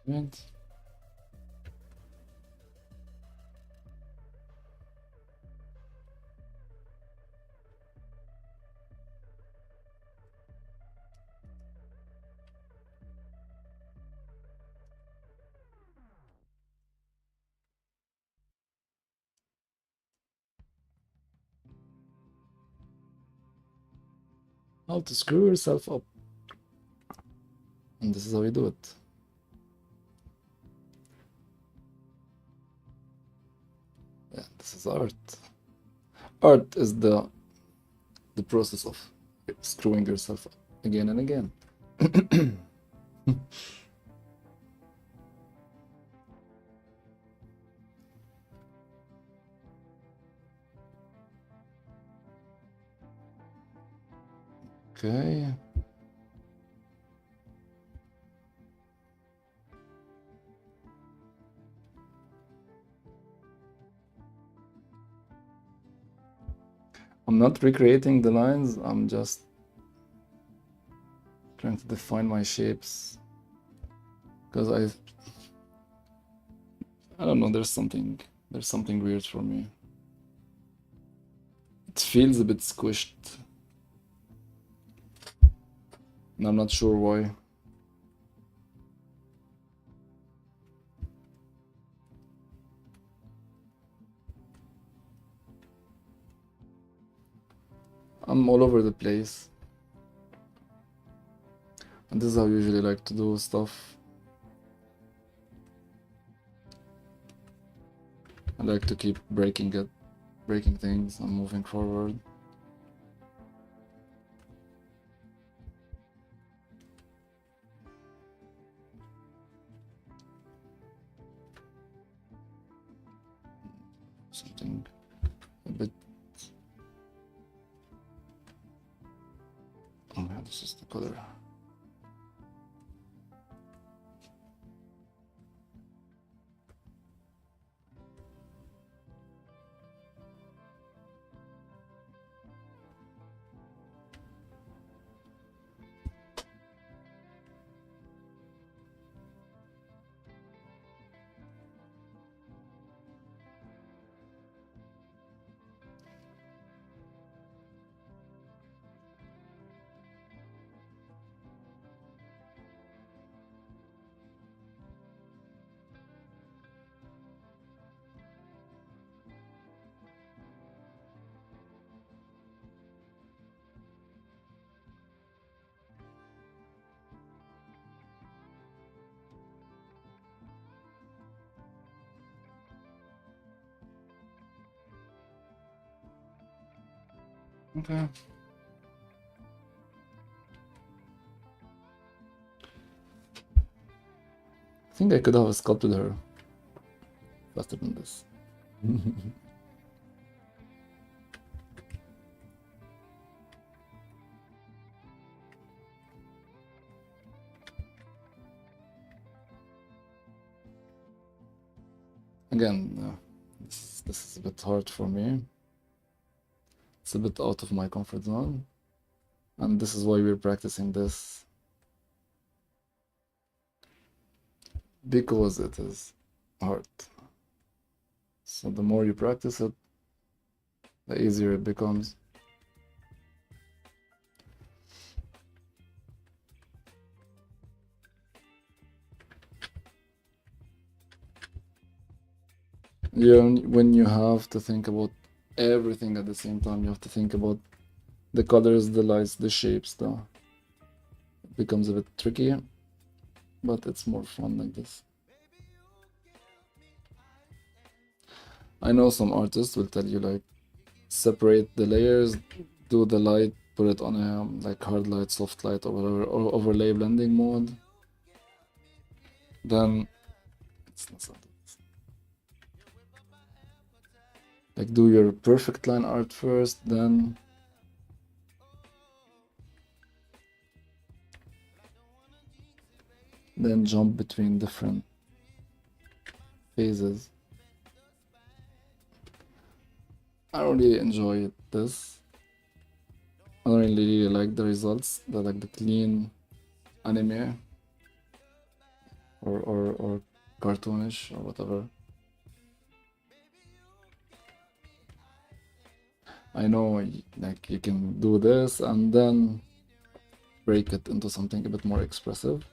Right. How to screw yourself up. And this is how you do it. Yeah, this is art. Art is the process of screwing yourself up again and again. Okay. I'm not recreating the lines, I'm just trying to define my shapes. Because I don't know, there's something weird for me. It feels a bit squished. And I'm not sure why. I'm all over the place. And this is how I usually like to do stuff. I like to keep breaking things and moving forward. Something a bit. Oh yeah, this is the color. Okay. I think I could have sculpted her faster than this. Again, this is a bit hard for me. It's a bit out of my comfort zone, and this is why we're practicing this, because it is hard. So the more you practice it, the easier it becomes. Yeah, when you have to think about everything at the same time, you have to think about the colors, the lights, the shapes, though. It becomes a bit tricky, but it's more fun like this. I know some artists will tell you like separate the layers, do the light, put it on a like hard light, soft light, or whatever, or overlay blending mode. Then it's not something. Like do your perfect line art first, then jump between different phases. I don't really enjoy this. I don't really like the results, like the clean anime or cartoonish or whatever. I know like you can do this and then break it into something a bit more expressive.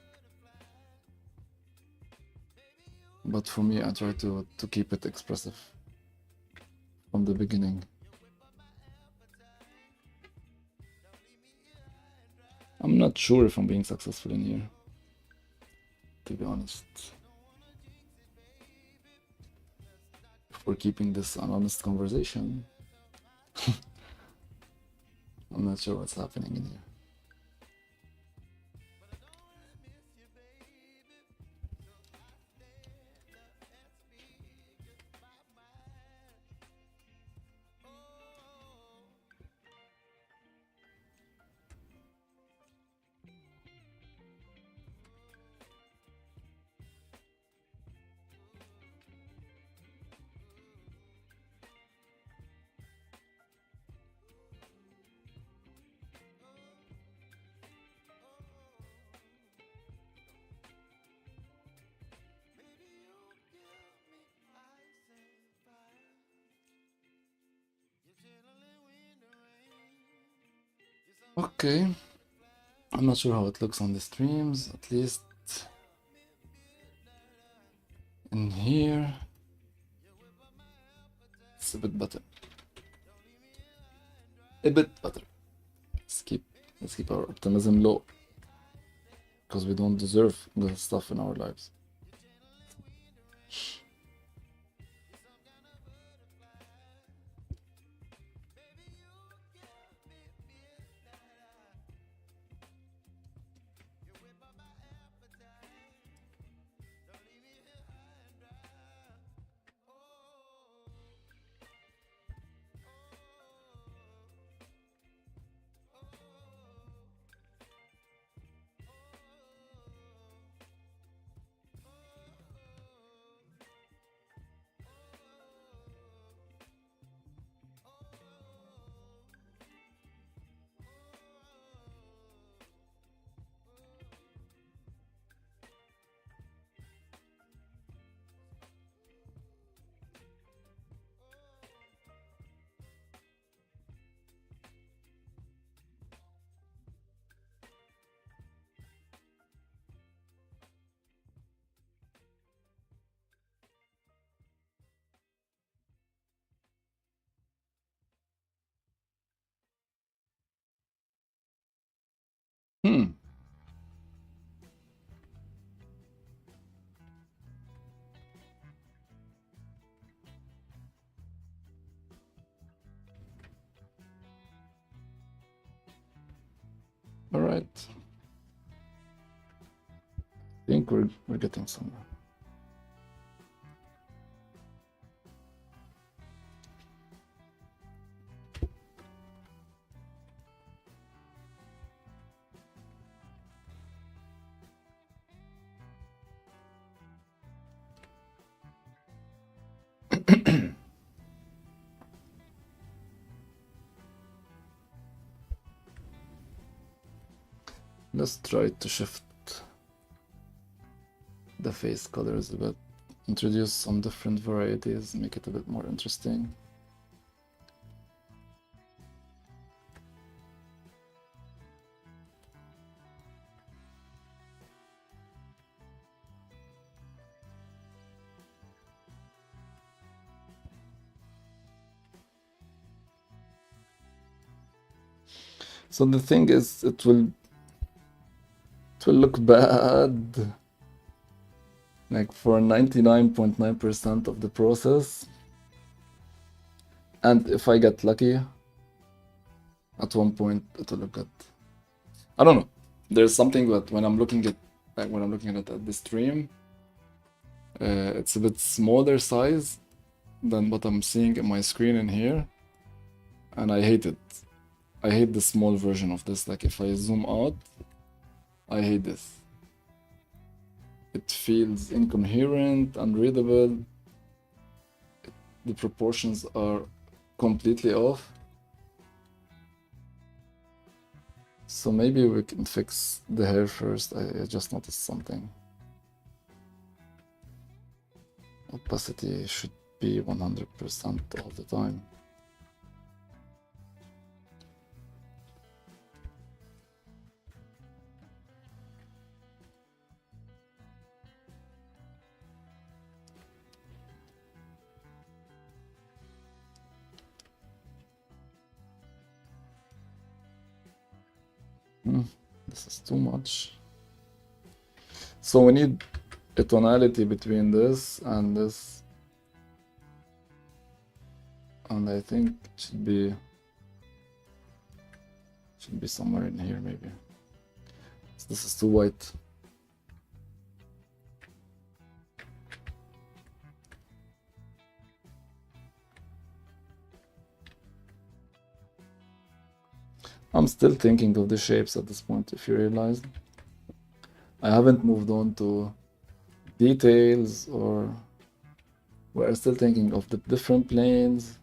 But for me, I try to keep it expressive from the beginning. I'm not sure if I'm being successful in here, to be honest. If we're keeping this an honest conversation, I'm not sure what's happening in here. Okay, I'm not sure how it looks on the streams, at least in here it's a bit better. A bit better. Let's keep our optimism low, because we don't deserve good stuff in our lives. Hmm. All right. I think we're getting somewhere. Let's try to shift the face colors a bit, introduce some different varieties, make it a bit more interesting. So the thing is, it will look bad like for 99.9% of the process. And if I get lucky, at one point it will look good. I don't know. There's something that when I'm looking at it at the stream, it's a bit smaller size than what I'm seeing in my screen in here, and I hate it. I hate the small version of this. Like if I zoom out, I hate this. It feels incoherent, unreadable. The proportions are completely off. So maybe we can fix the hair first. I just noticed something. Opacity should be 100% all the time. This is too much. So we need a tonality between this, and I think it should be somewhere in here maybe. So this is too white. I'm still thinking of the shapes at this point, if you realize. I haven't moved on to details, or we're still thinking of the different planes,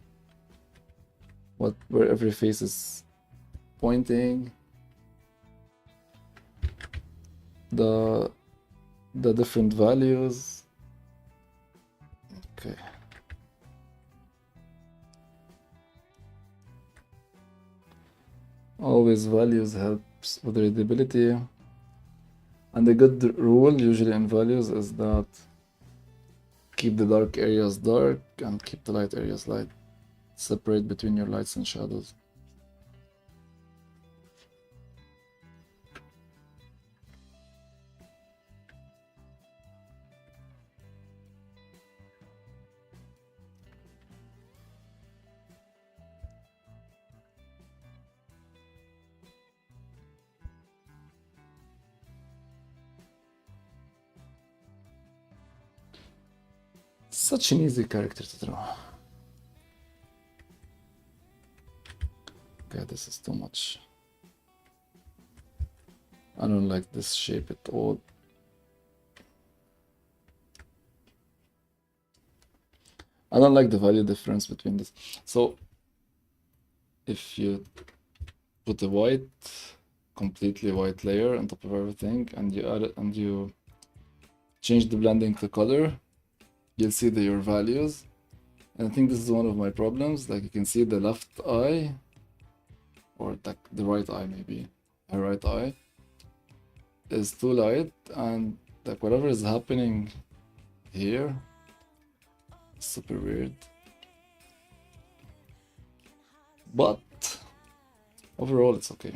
where every face is pointing, the different values. Okay. Always values helps with readability. And a good rule usually in values is that keep the dark areas dark and keep the light areas light. Separate between your lights and shadows. Such an easy character to draw. Okay, this is too much. I don't like this shape at all. I don't like the value difference between this. So if you put a completely white layer on top of everything, and you add it, and you change the blending to color, you'll see your values. And I think this is one of my problems. Like you can see the left eye, or the right eye maybe, a right eye is too light, and like whatever is happening here is super weird. But overall it's okay.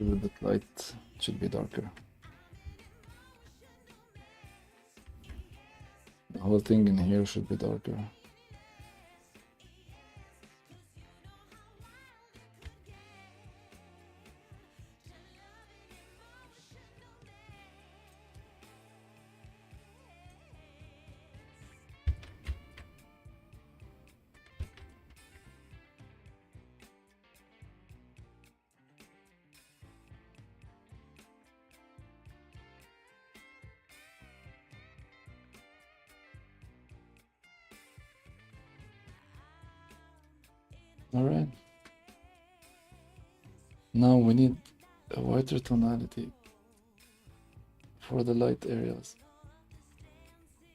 Give it that light, it should be darker. The whole thing in here should be darker. Alright. Now we need a whiter tonality for the light areas,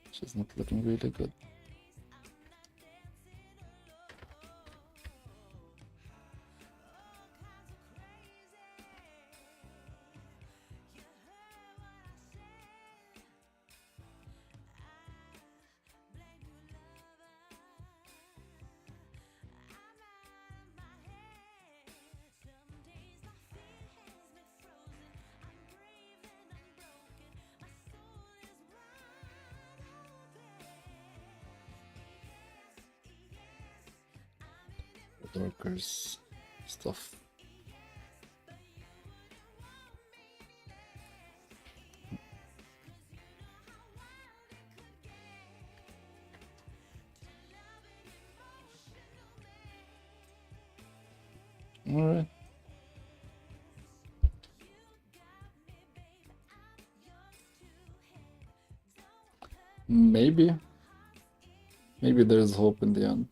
which is not looking really good. Darker stuff. All right. Maybe there's hope in the end.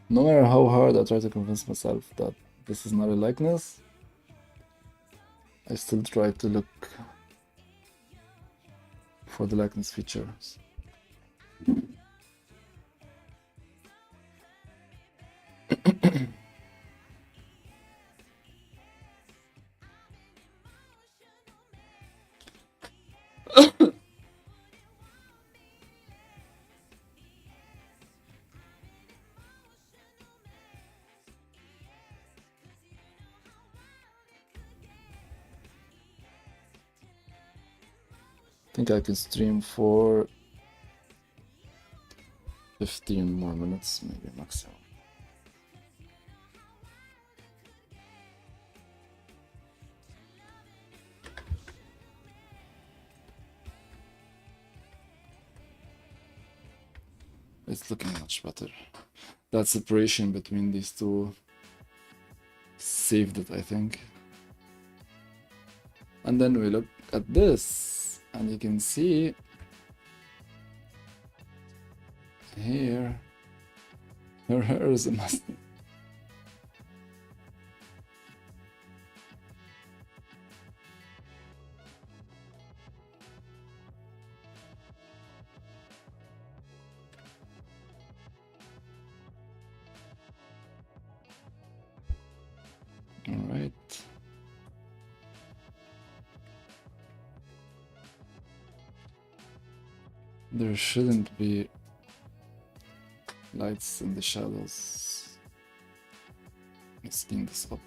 No matter how hard I try to convince myself that this is not a likeness, I still try to look for the likeness features. I think I can stream for 15 more minutes, maybe maximum. It's looking much better. That separation between these two saved it, I think. And then we look at this, and you can see here her hair is a mess. All right. There shouldn't be lights in the shadows. Let's clean this up.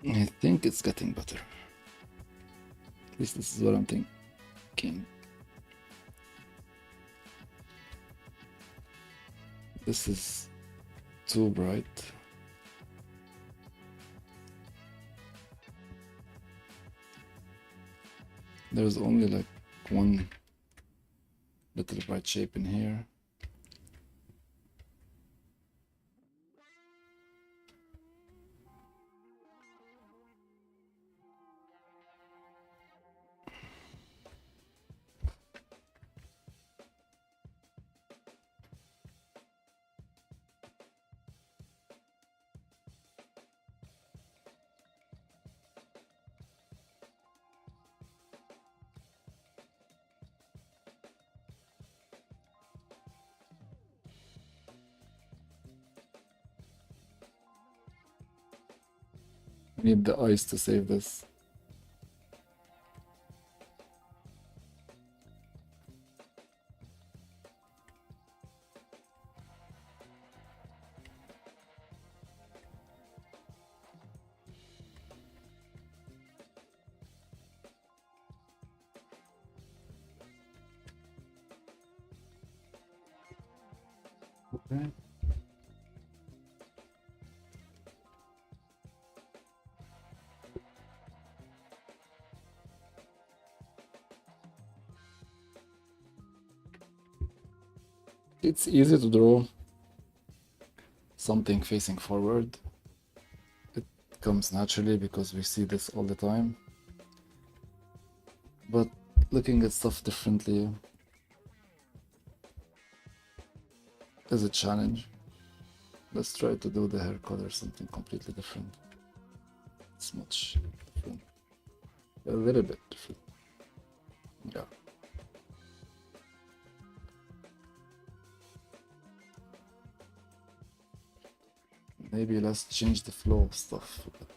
I think it's getting better. At least this is what I'm thinking. This is too bright. There's only like one little bright shape in here. need the ice to save this. Okay. It's easy to draw something facing forward. It comes naturally because we see this all the time. But looking at stuff differently is a challenge. Let's try to do the hair color something completely different. It's much different. A little bit different. Yeah. Maybe let's change the flow of stuff a bit.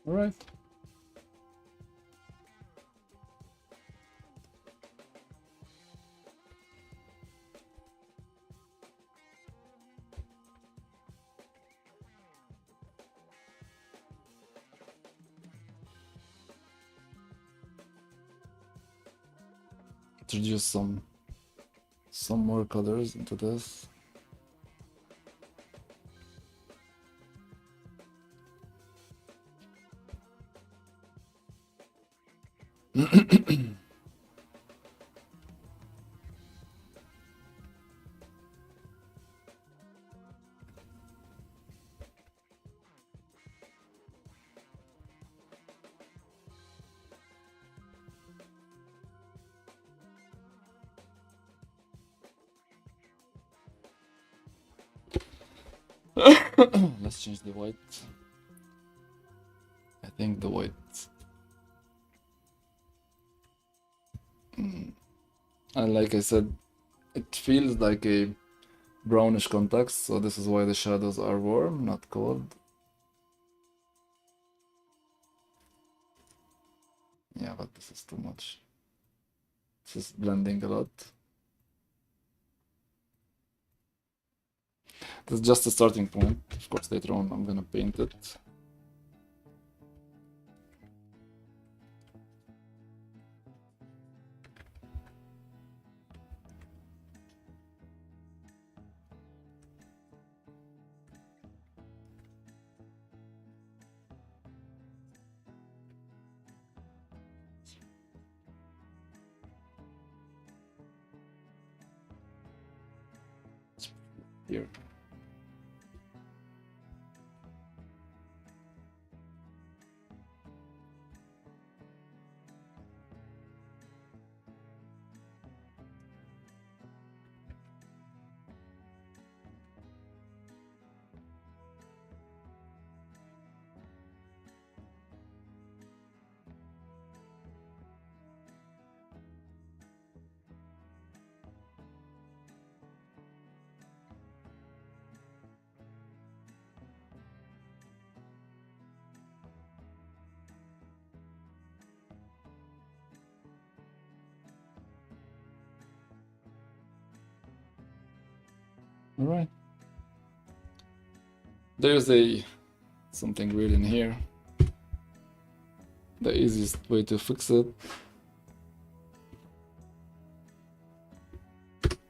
All right. Introduce some more colors into this. Let's change the white. I think the white. And like I said, it feels like a brownish context, so this is why the shadows are warm, not cold. Yeah, but this is too much. This is blending a lot. This is just a starting point. Of course, later on I'm gonna paint it. Here. All right. There's something weird in here. The easiest way to fix it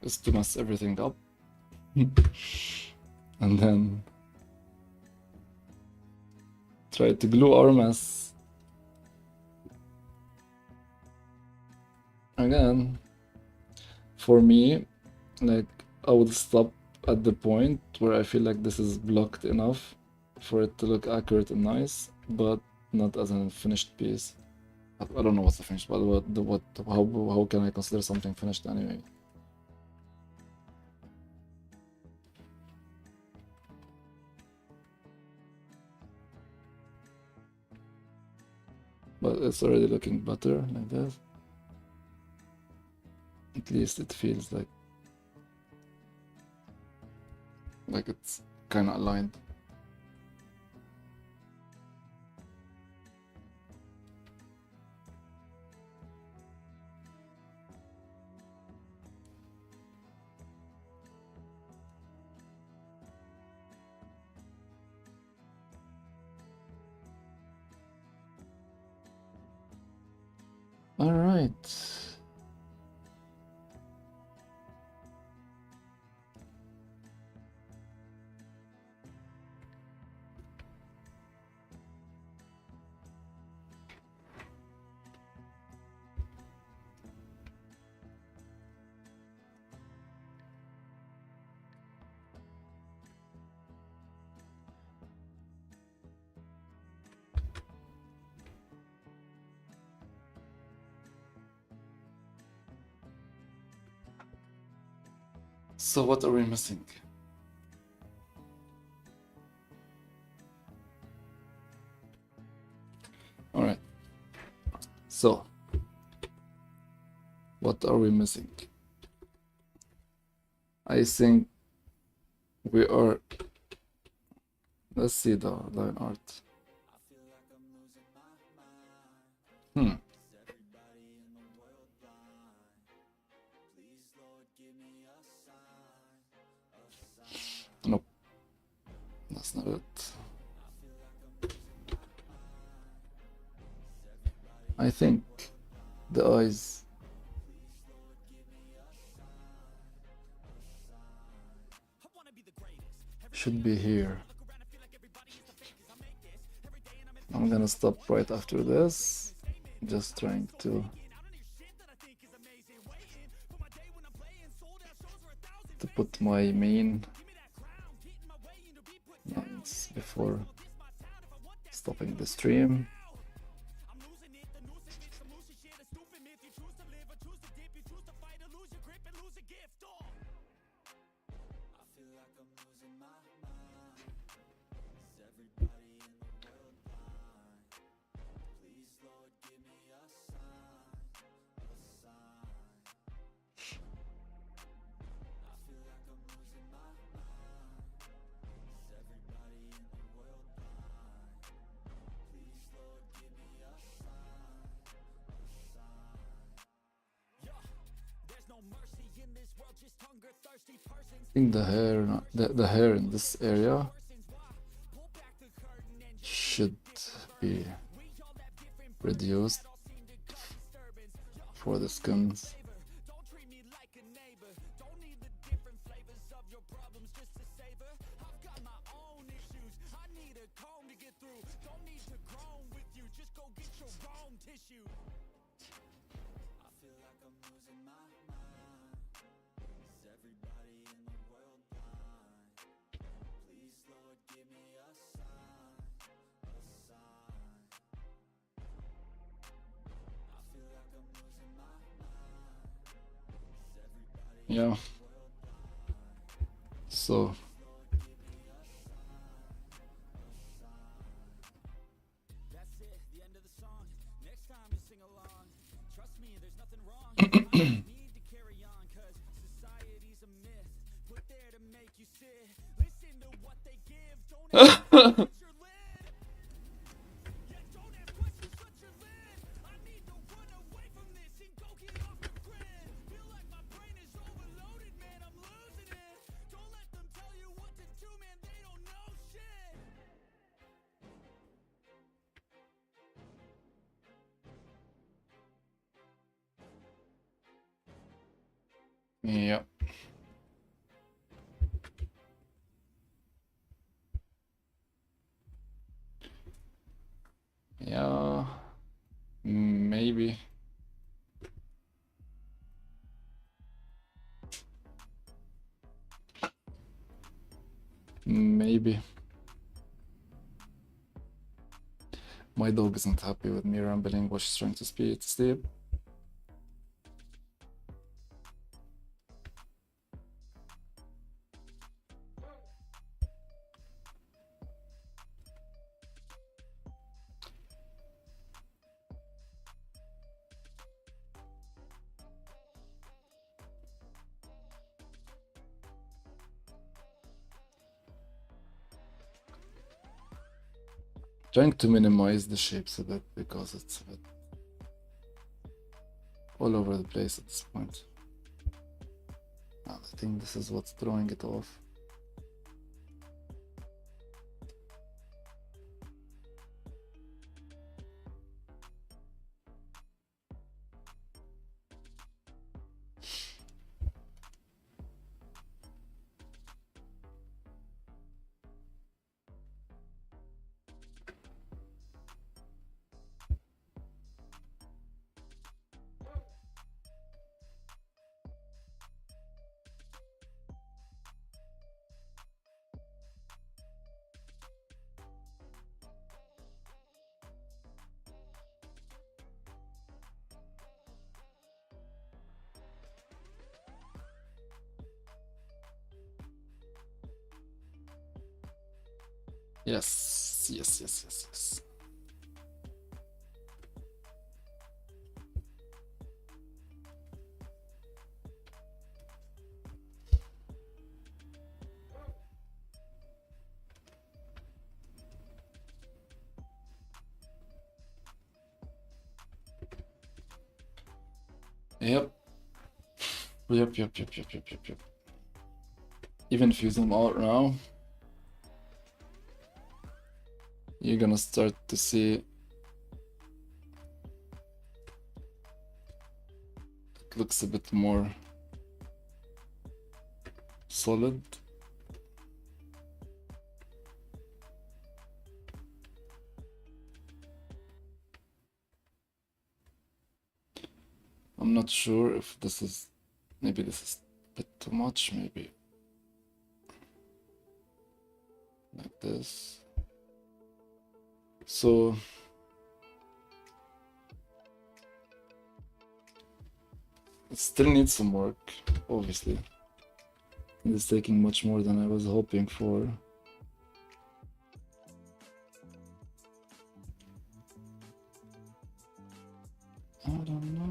is to mess everything up. And then Try to glue our mess. Again, for me, like, I would stop at the point where I feel like this is blocked enough for it to look accurate and nice, but not as a finished piece. I don't know what's the finished, but how can I consider something finished anyway? But it's already looking better like this. At least it feels like it's kind of aligned. All right. So what are we missing? All right. So what are we missing? I think we are. Let's see the line art. Nope. That's not it. I think the eyes should be here. I'm gonna stop right after this. Just trying to put my main lines before stopping the stream. I think the hair in this area should be reduced for the skins. Yeah. So yeah. Maybe. My dog isn't happy with me rambling while she's trying to sleep. Trying to minimize the shapes a bit because it's a bit all over the place at this point. I think this is what's throwing it off. Yes, yes, yes, yes, yes. Yep. Yep. Even if you zoom out now, you're gonna start to see it looks a bit more solid. I'm not sure if this is, maybe this is a bit too much, maybe like this. So it still needs some work, obviously. It's taking much more than I was hoping for. I don't know.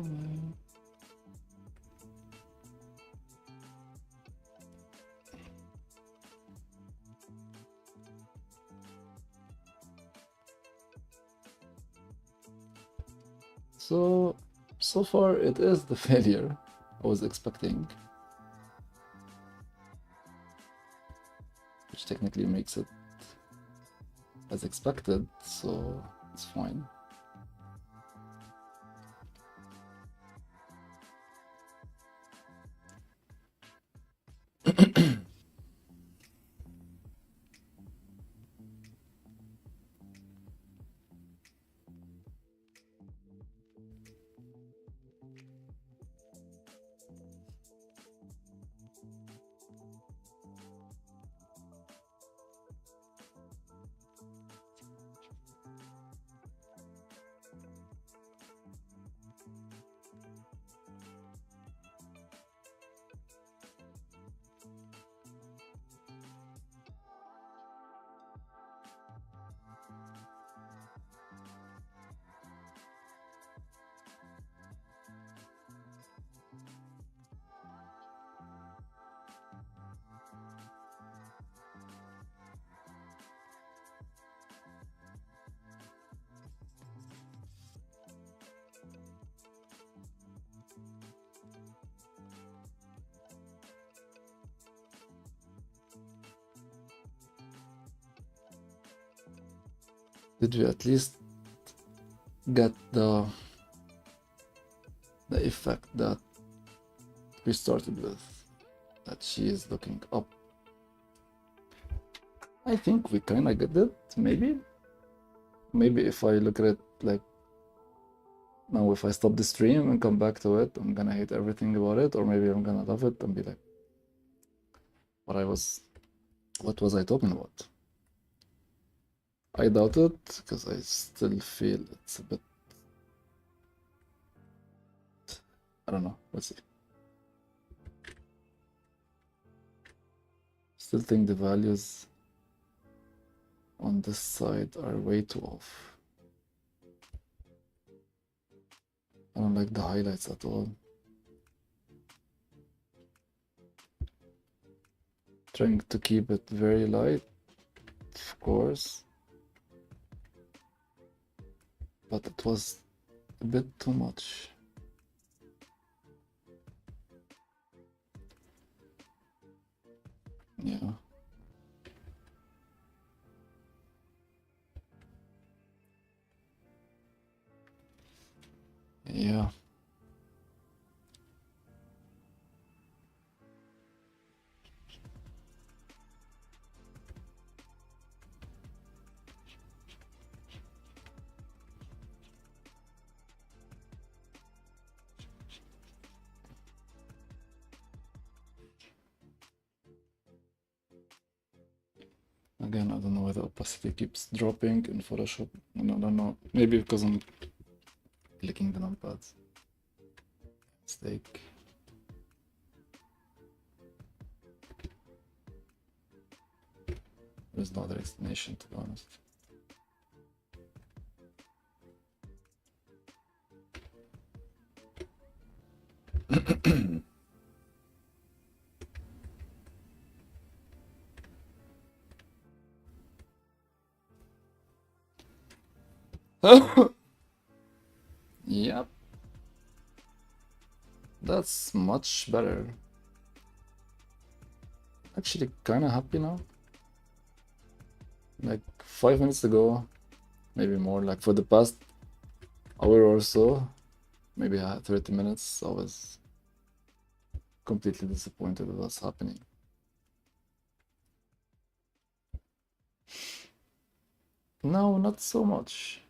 So far it is the failure I was expecting, which technically makes it as expected, so it's fine. Did we at least get the effect that we started with, that she is looking up? I think we kind of get it, maybe if I look at it like now, if I stop the stream and come back to it, I'm gonna hate everything about it, or maybe I'm gonna love it and be like what I was What was I talking about? I doubt it, because I still feel it's a bit... I don't know, let's see. Still think the values on this side are way too off. I don't like the highlights at all. Trying to keep it very light, of course, but it was a bit too much. Yeah. Yeah. Again, I don't know why the opacity keeps dropping in Photoshop. I don't know. Maybe because I'm clicking the numpads. Mistake. There's no other explanation, to be honest. Yep. That's much better. Actually, kinda happy now. Like 5 minutes ago, maybe more, like for the past hour or so, maybe 30 minutes, I was completely disappointed with what's happening. No, not so much.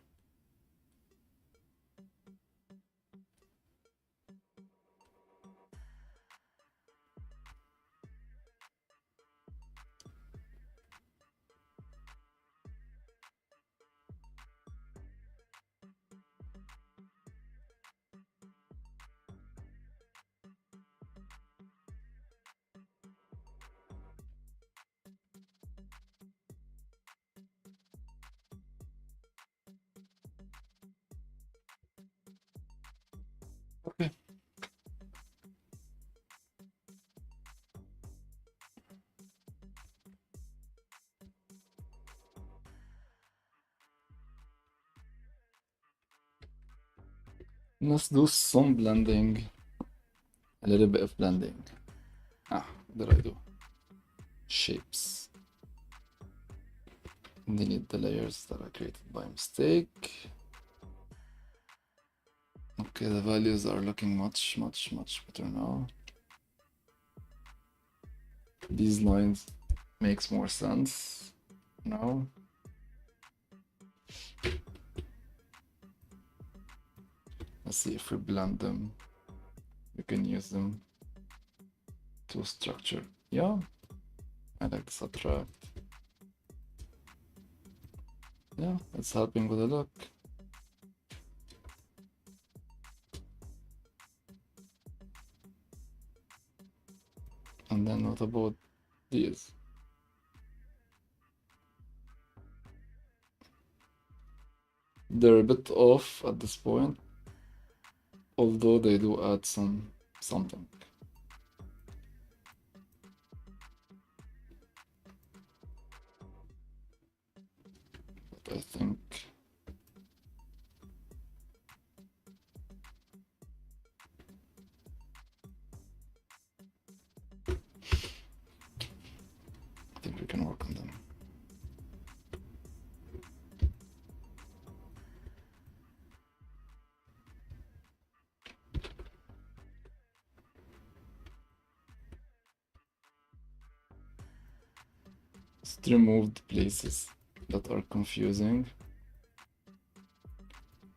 Okay. Let's do some blending. A little bit of blending. What did I do? Shapes. Delete the layers that I created by mistake. Okay, the values are looking much better now. These lines makes more sense now. Let's see if we blend them. We can use them to structure. Yeah, I like subtract. Yeah, it's helping with the look. And then what about these? They're a bit off at this point, although they do add something. But I think we can work on them. Just remove the places that are confusing,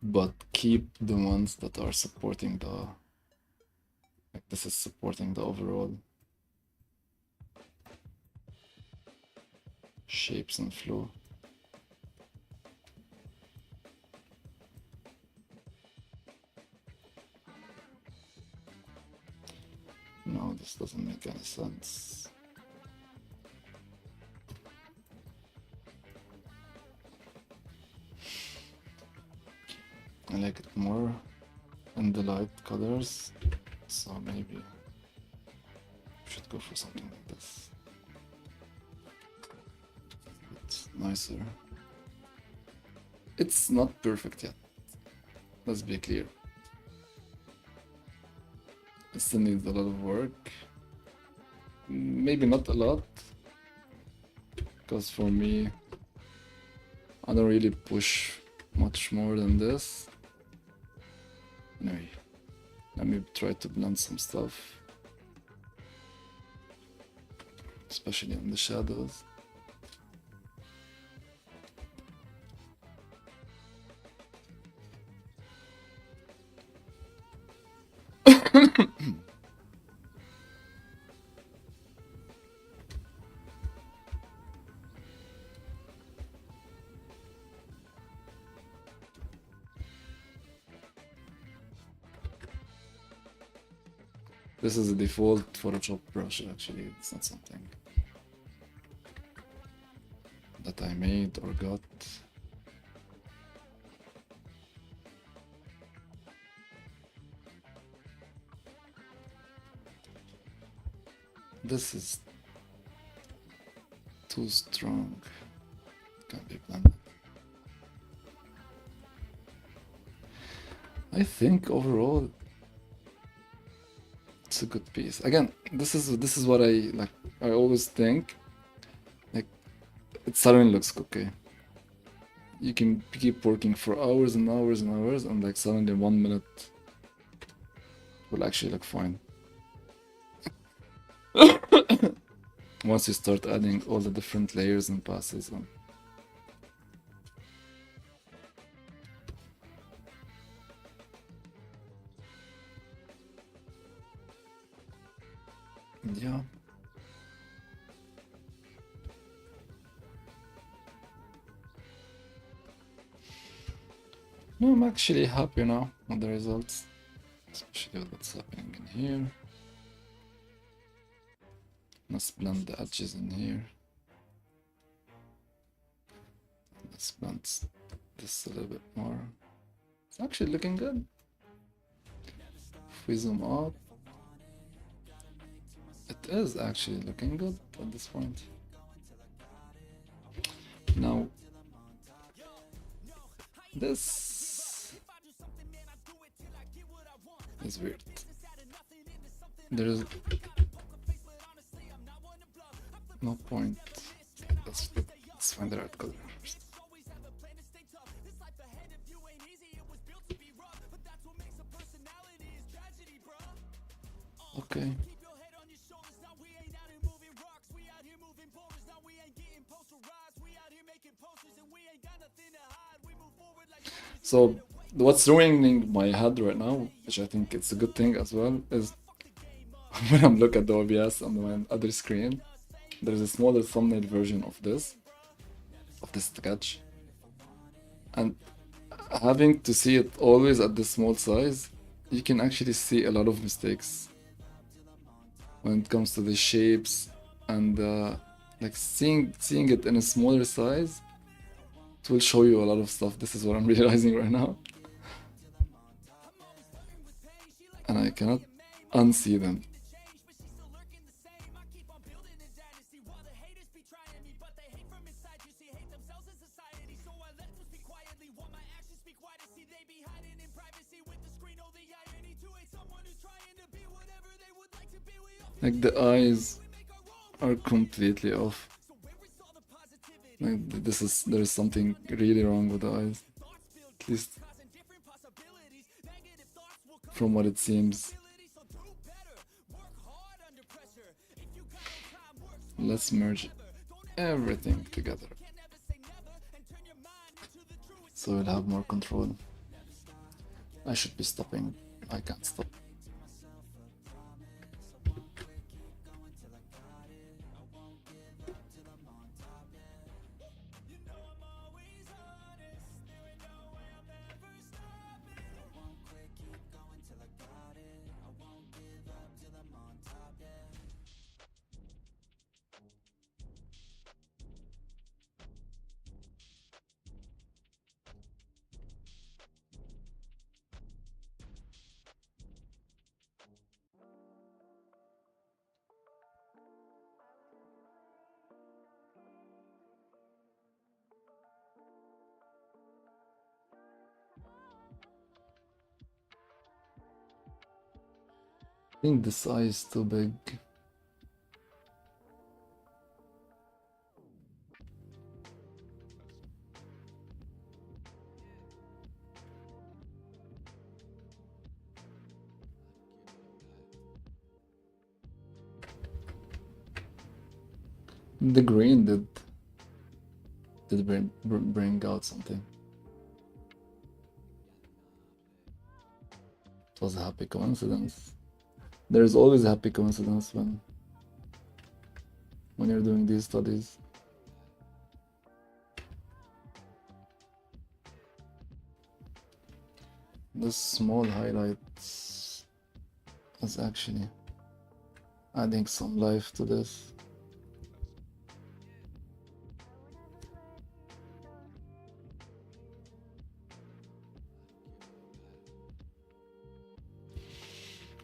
but keep the ones that are supporting the, like this is supporting the overall. shapes and flow. No, this doesn't make any sense. I like it more in the light colors, so maybe we should go for something like this. It's nicer. It's not perfect yet. Let's be clear. It still needs a lot of work. Maybe not a lot, because for me, I don't really push much more than this. Anyway, let me try to blend some stuff, especially in the shadows. This is a default Photoshop brush, actually. It's not something that I made or got. This is too strong. Can't be blended. I think overall it's a good piece. Again, this is what I like. I always think like it suddenly looks okay. You can keep working for hours and hours and hours, and like suddenly 1 minute will actually look fine. Once you start adding all the different layers and passes on. Yeah. No, I'm actually happy now with the results, especially with what's happening in here. Let's blend the edges in here. Let's blend this a little bit more. It's actually looking good. If we zoom out, it is actually looking good at this point. Now, this is weird. There is no point. Let's find the right color first. Okay. So what's ruining my head right now, which I think it's a good thing as well, is when I'm looking at the OBS on my other screen, there's a smaller thumbnail version of this sketch, and having to see it always at this small size, you can actually see a lot of mistakes when it comes to the shapes, and like seeing it in a smaller size, it will show you a lot of stuff. This is what I'm realizing right now, and I cannot unsee them. Like the eyes are completely off. Like there is something really wrong with the eyes. At least from what it seems. Let's merge everything together, so we'll have more control. I should be stopping. I can't stop. think this eye is too big. The green did bring out something. It was a happy coincidence. There's always a happy coincidence when you're doing these studies. This small highlights is actually adding some life to this.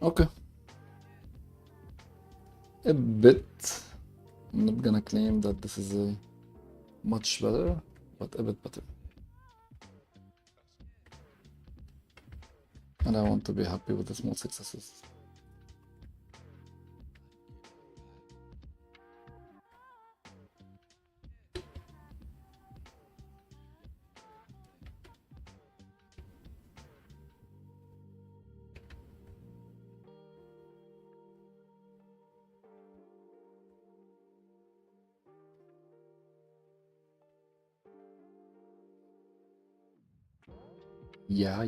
Okay. A bit. I'm not gonna claim that this is a much better, but a bit better. And I want to be happy with the small successes. Yeah.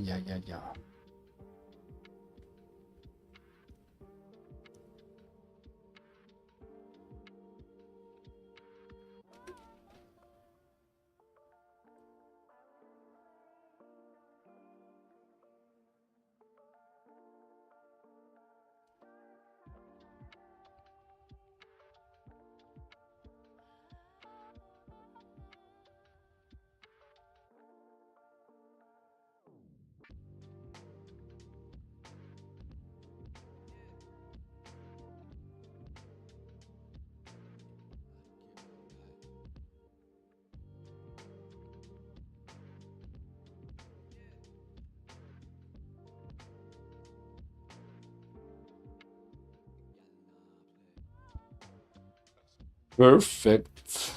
Perfect.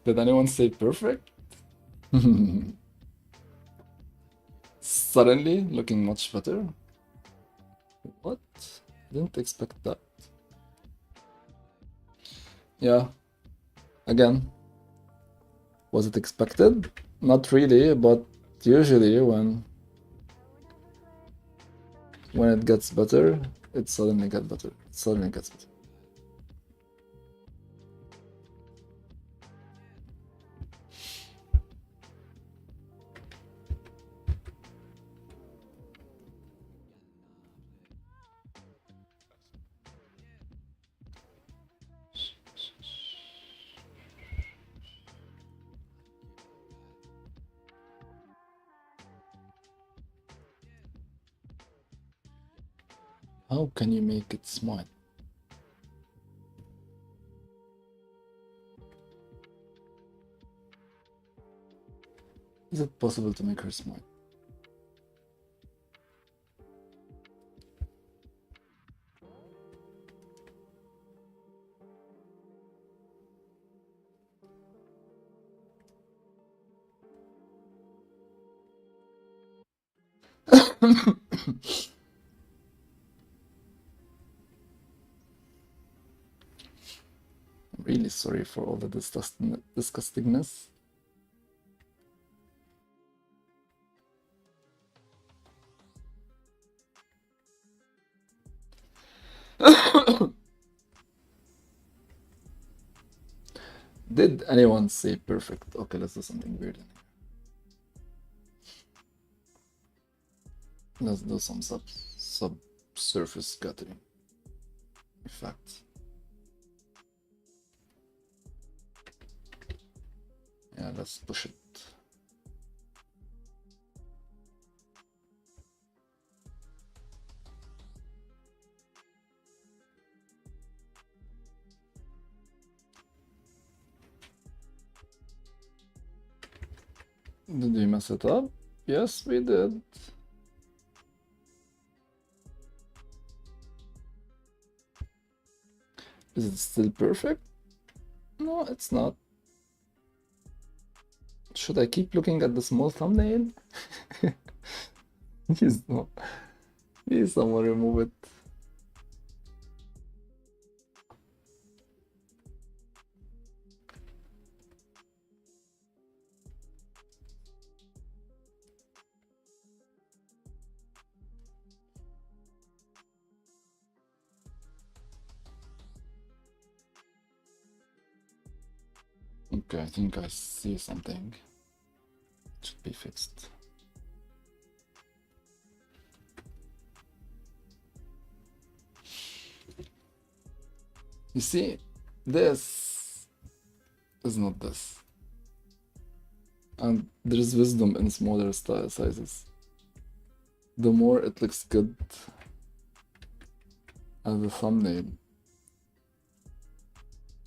Did anyone say perfect? Suddenly looking much better. What? Didn't expect that. Yeah. Again, was it expected? Not really, but usually when it gets better, it suddenly gets better. It suddenly gets better. How can you make it smile? Is it possible to make her smile? I'm really sorry for all the disgustingness. Did anyone say perfect? Okay, let's do something weird. Let's do some subsurface scattering effect. Yeah, let's push it. Did we mess it up? Yes, we did. Is it still perfect? No, it's not. Should I keep looking at the small thumbnail? Please no. Please someone remove it. Okay, I think I see something. It should be fixed. You see, this is not this. And there is wisdom in smaller sizes. The more it looks good as a thumbnail,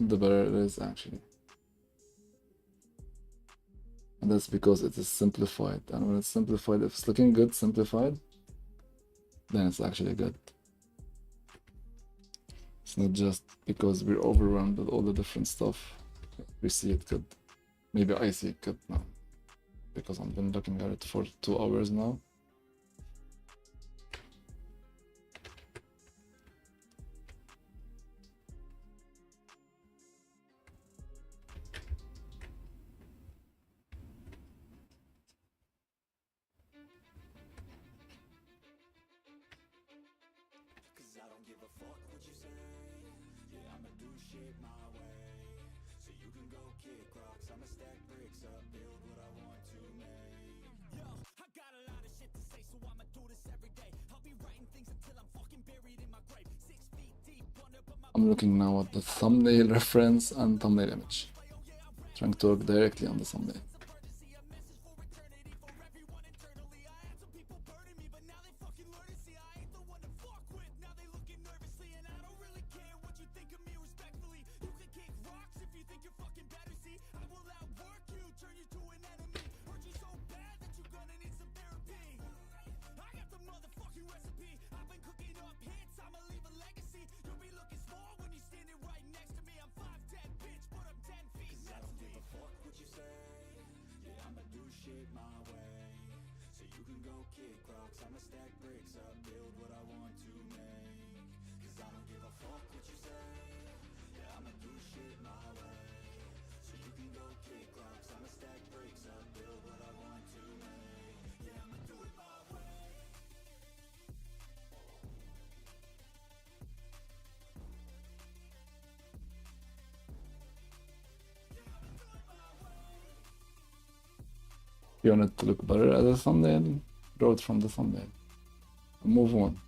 the better it is actually. And that's because it is simplified. And when it's simplified, if it's looking good simplified, then it's actually good. It's not just because we're overwhelmed with all the different stuff, we see it good. Maybe I see it good now, because I've been looking at it for 2 hours now. I'm looking now at the thumbnail reference and thumbnail image. Trying to work directly on the thumbnail. You want it to look better as a thumbnail, draw it from the thumbnail. Move on.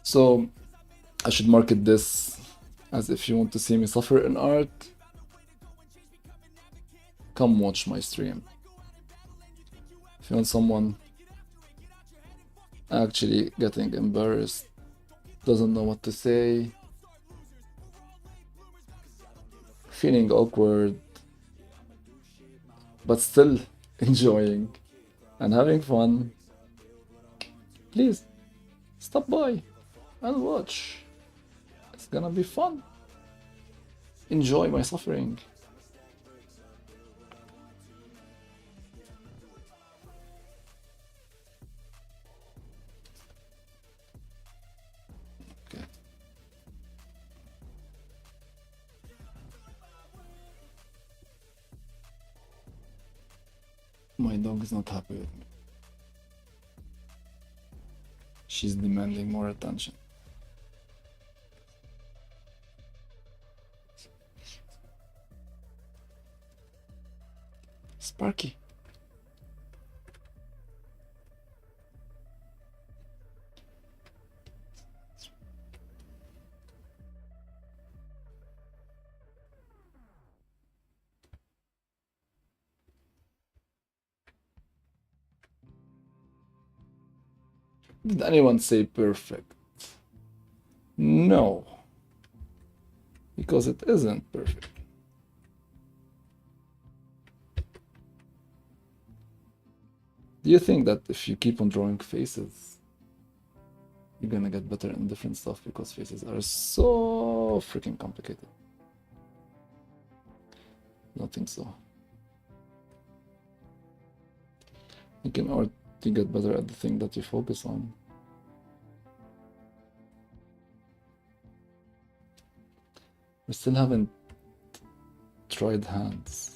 So I should market this as if you want to see me suffer in art, come watch my stream. If you want someone actually getting embarrassed, doesn't know what to say, feeling awkward, but still enjoying and having fun, please stop by and watch. It's gonna be fun. Enjoy my suffering. Okay. My dog is not happy with me. She's demanding more attention. Sparky. Did anyone say perfect? No, because it isn't perfect. Do you think that if you keep on drawing faces, you're gonna get better in different stuff because faces are so freaking complicated? I don't think so. You can art to get better at the thing that you focus on. We still haven't tried hands.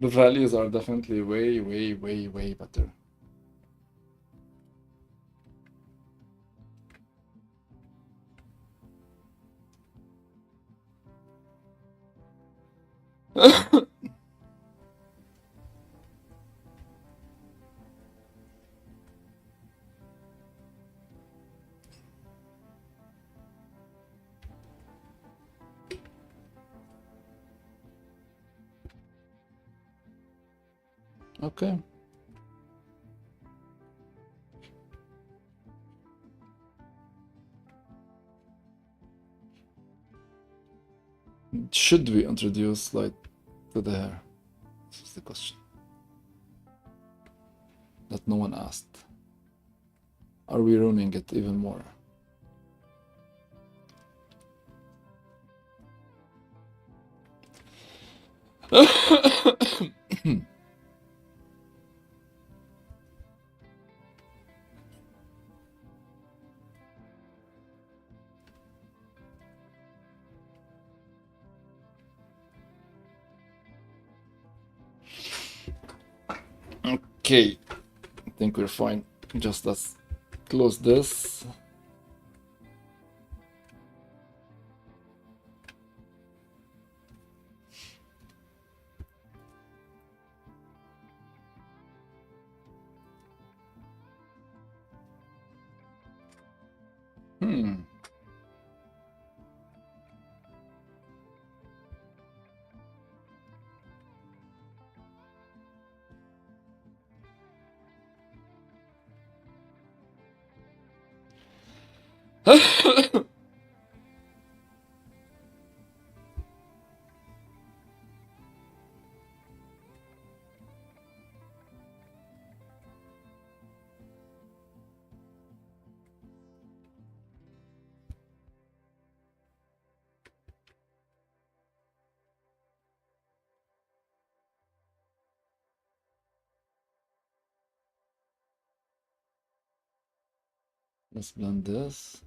The values are definitely way, way, way, way better. Okay. Should we introduce light to the hair? This is the question that no one asked. Are we ruining it even more? Okay, I think we're fine. Just let's close this. Hmm. Let's blend this.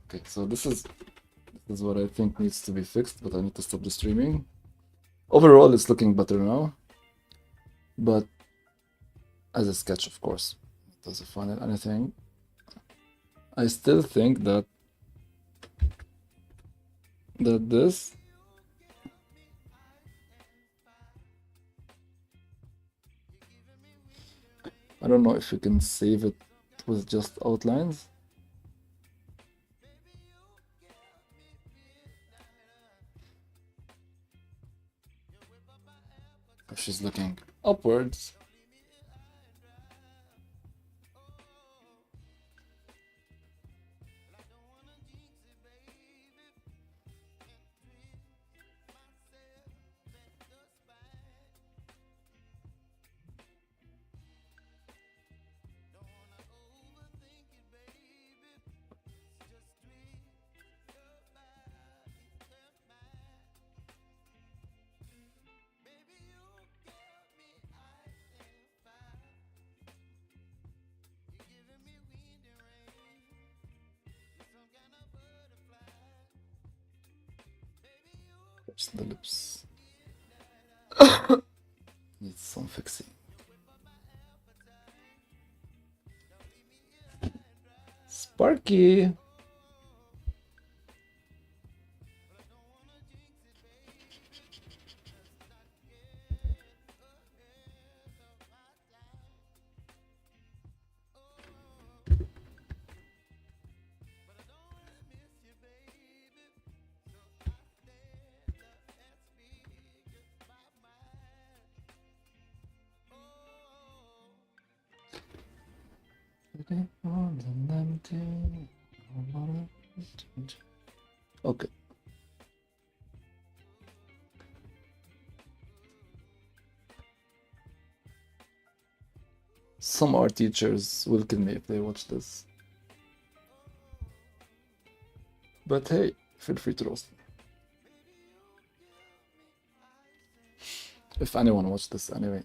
Okay, so this is what I think needs to be fixed, but I need to stop the streaming. Overall, it's looking better now, but as a sketch, of course, it doesn't find anything. I still think that this I don't know if you can save it with just outlines. If she's looking upwards. Just the lips. Needs some fixing. Sparky! Okay. Some art teachers will kill me if they watch this. But hey, feel free to roast me. If anyone watched this anyway.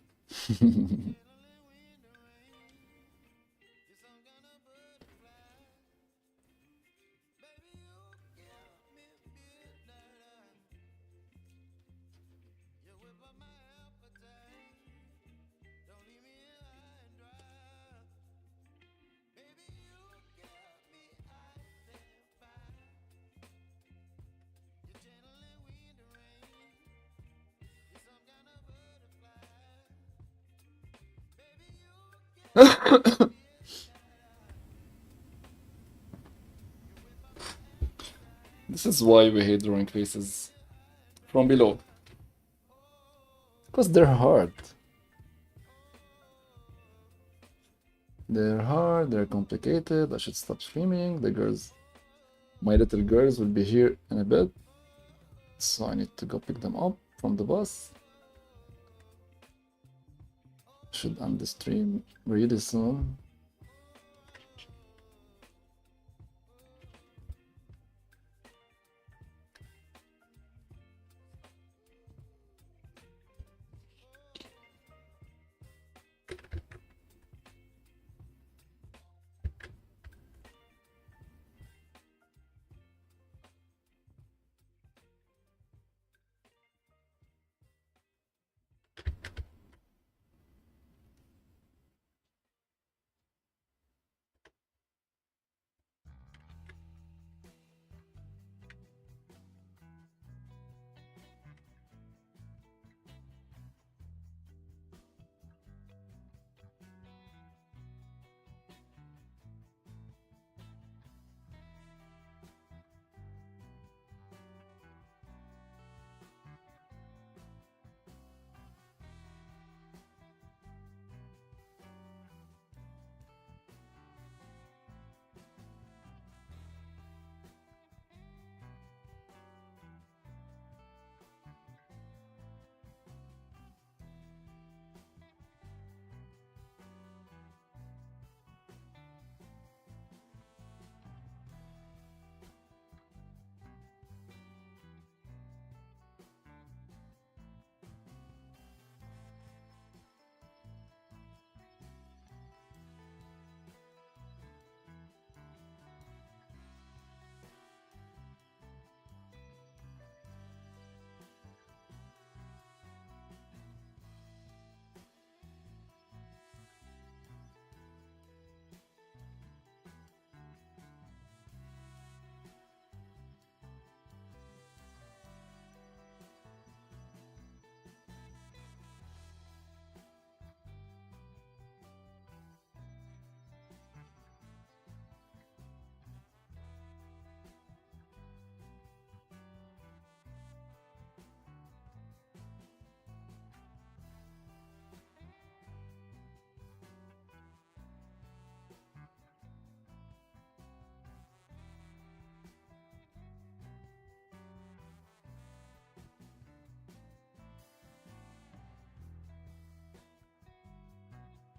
This is why we hate drawing faces from below. Because they're hard. They're hard, they're complicated. I should stop streaming. My little girls will be here in a bit. So I need to go pick them up from the bus. Should end the stream really soon.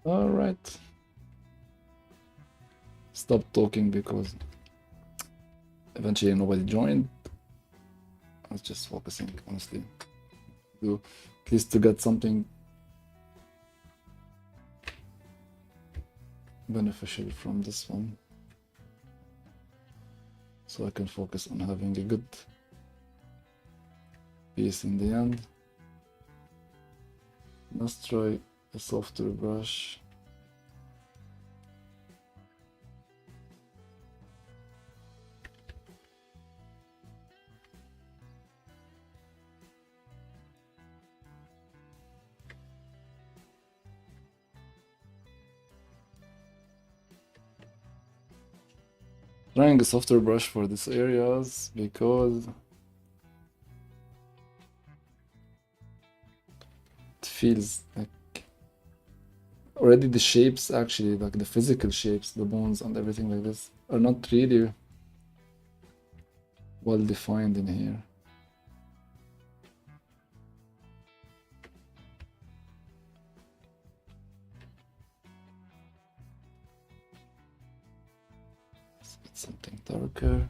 Alright. Stop talking because eventually nobody joined. I was just focusing, honestly. Do at least to get something beneficial from this one. So I can focus on having a good piece in the end. Let's try a softer brush. trying a softer brush for these areas because it feels like already the shapes, actually, like the physical shapes, the bones and everything like this, are not really well defined in here. Let's get something darker.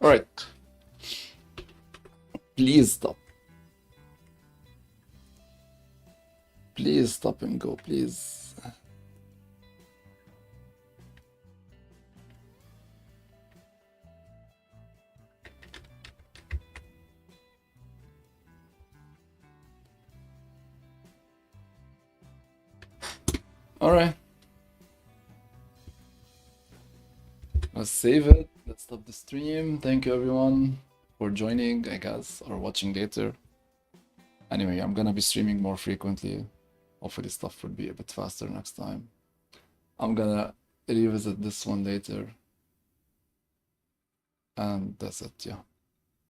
All right. Please stop. Please stop and go, please. All right. Let's save it. Let's stop the stream. Thank you everyone for joining, I guess, or watching later. Anyway, I'm gonna be streaming more frequently. Hopefully stuff will be a bit faster next time. I'm gonna revisit this one later. And that's it, yeah.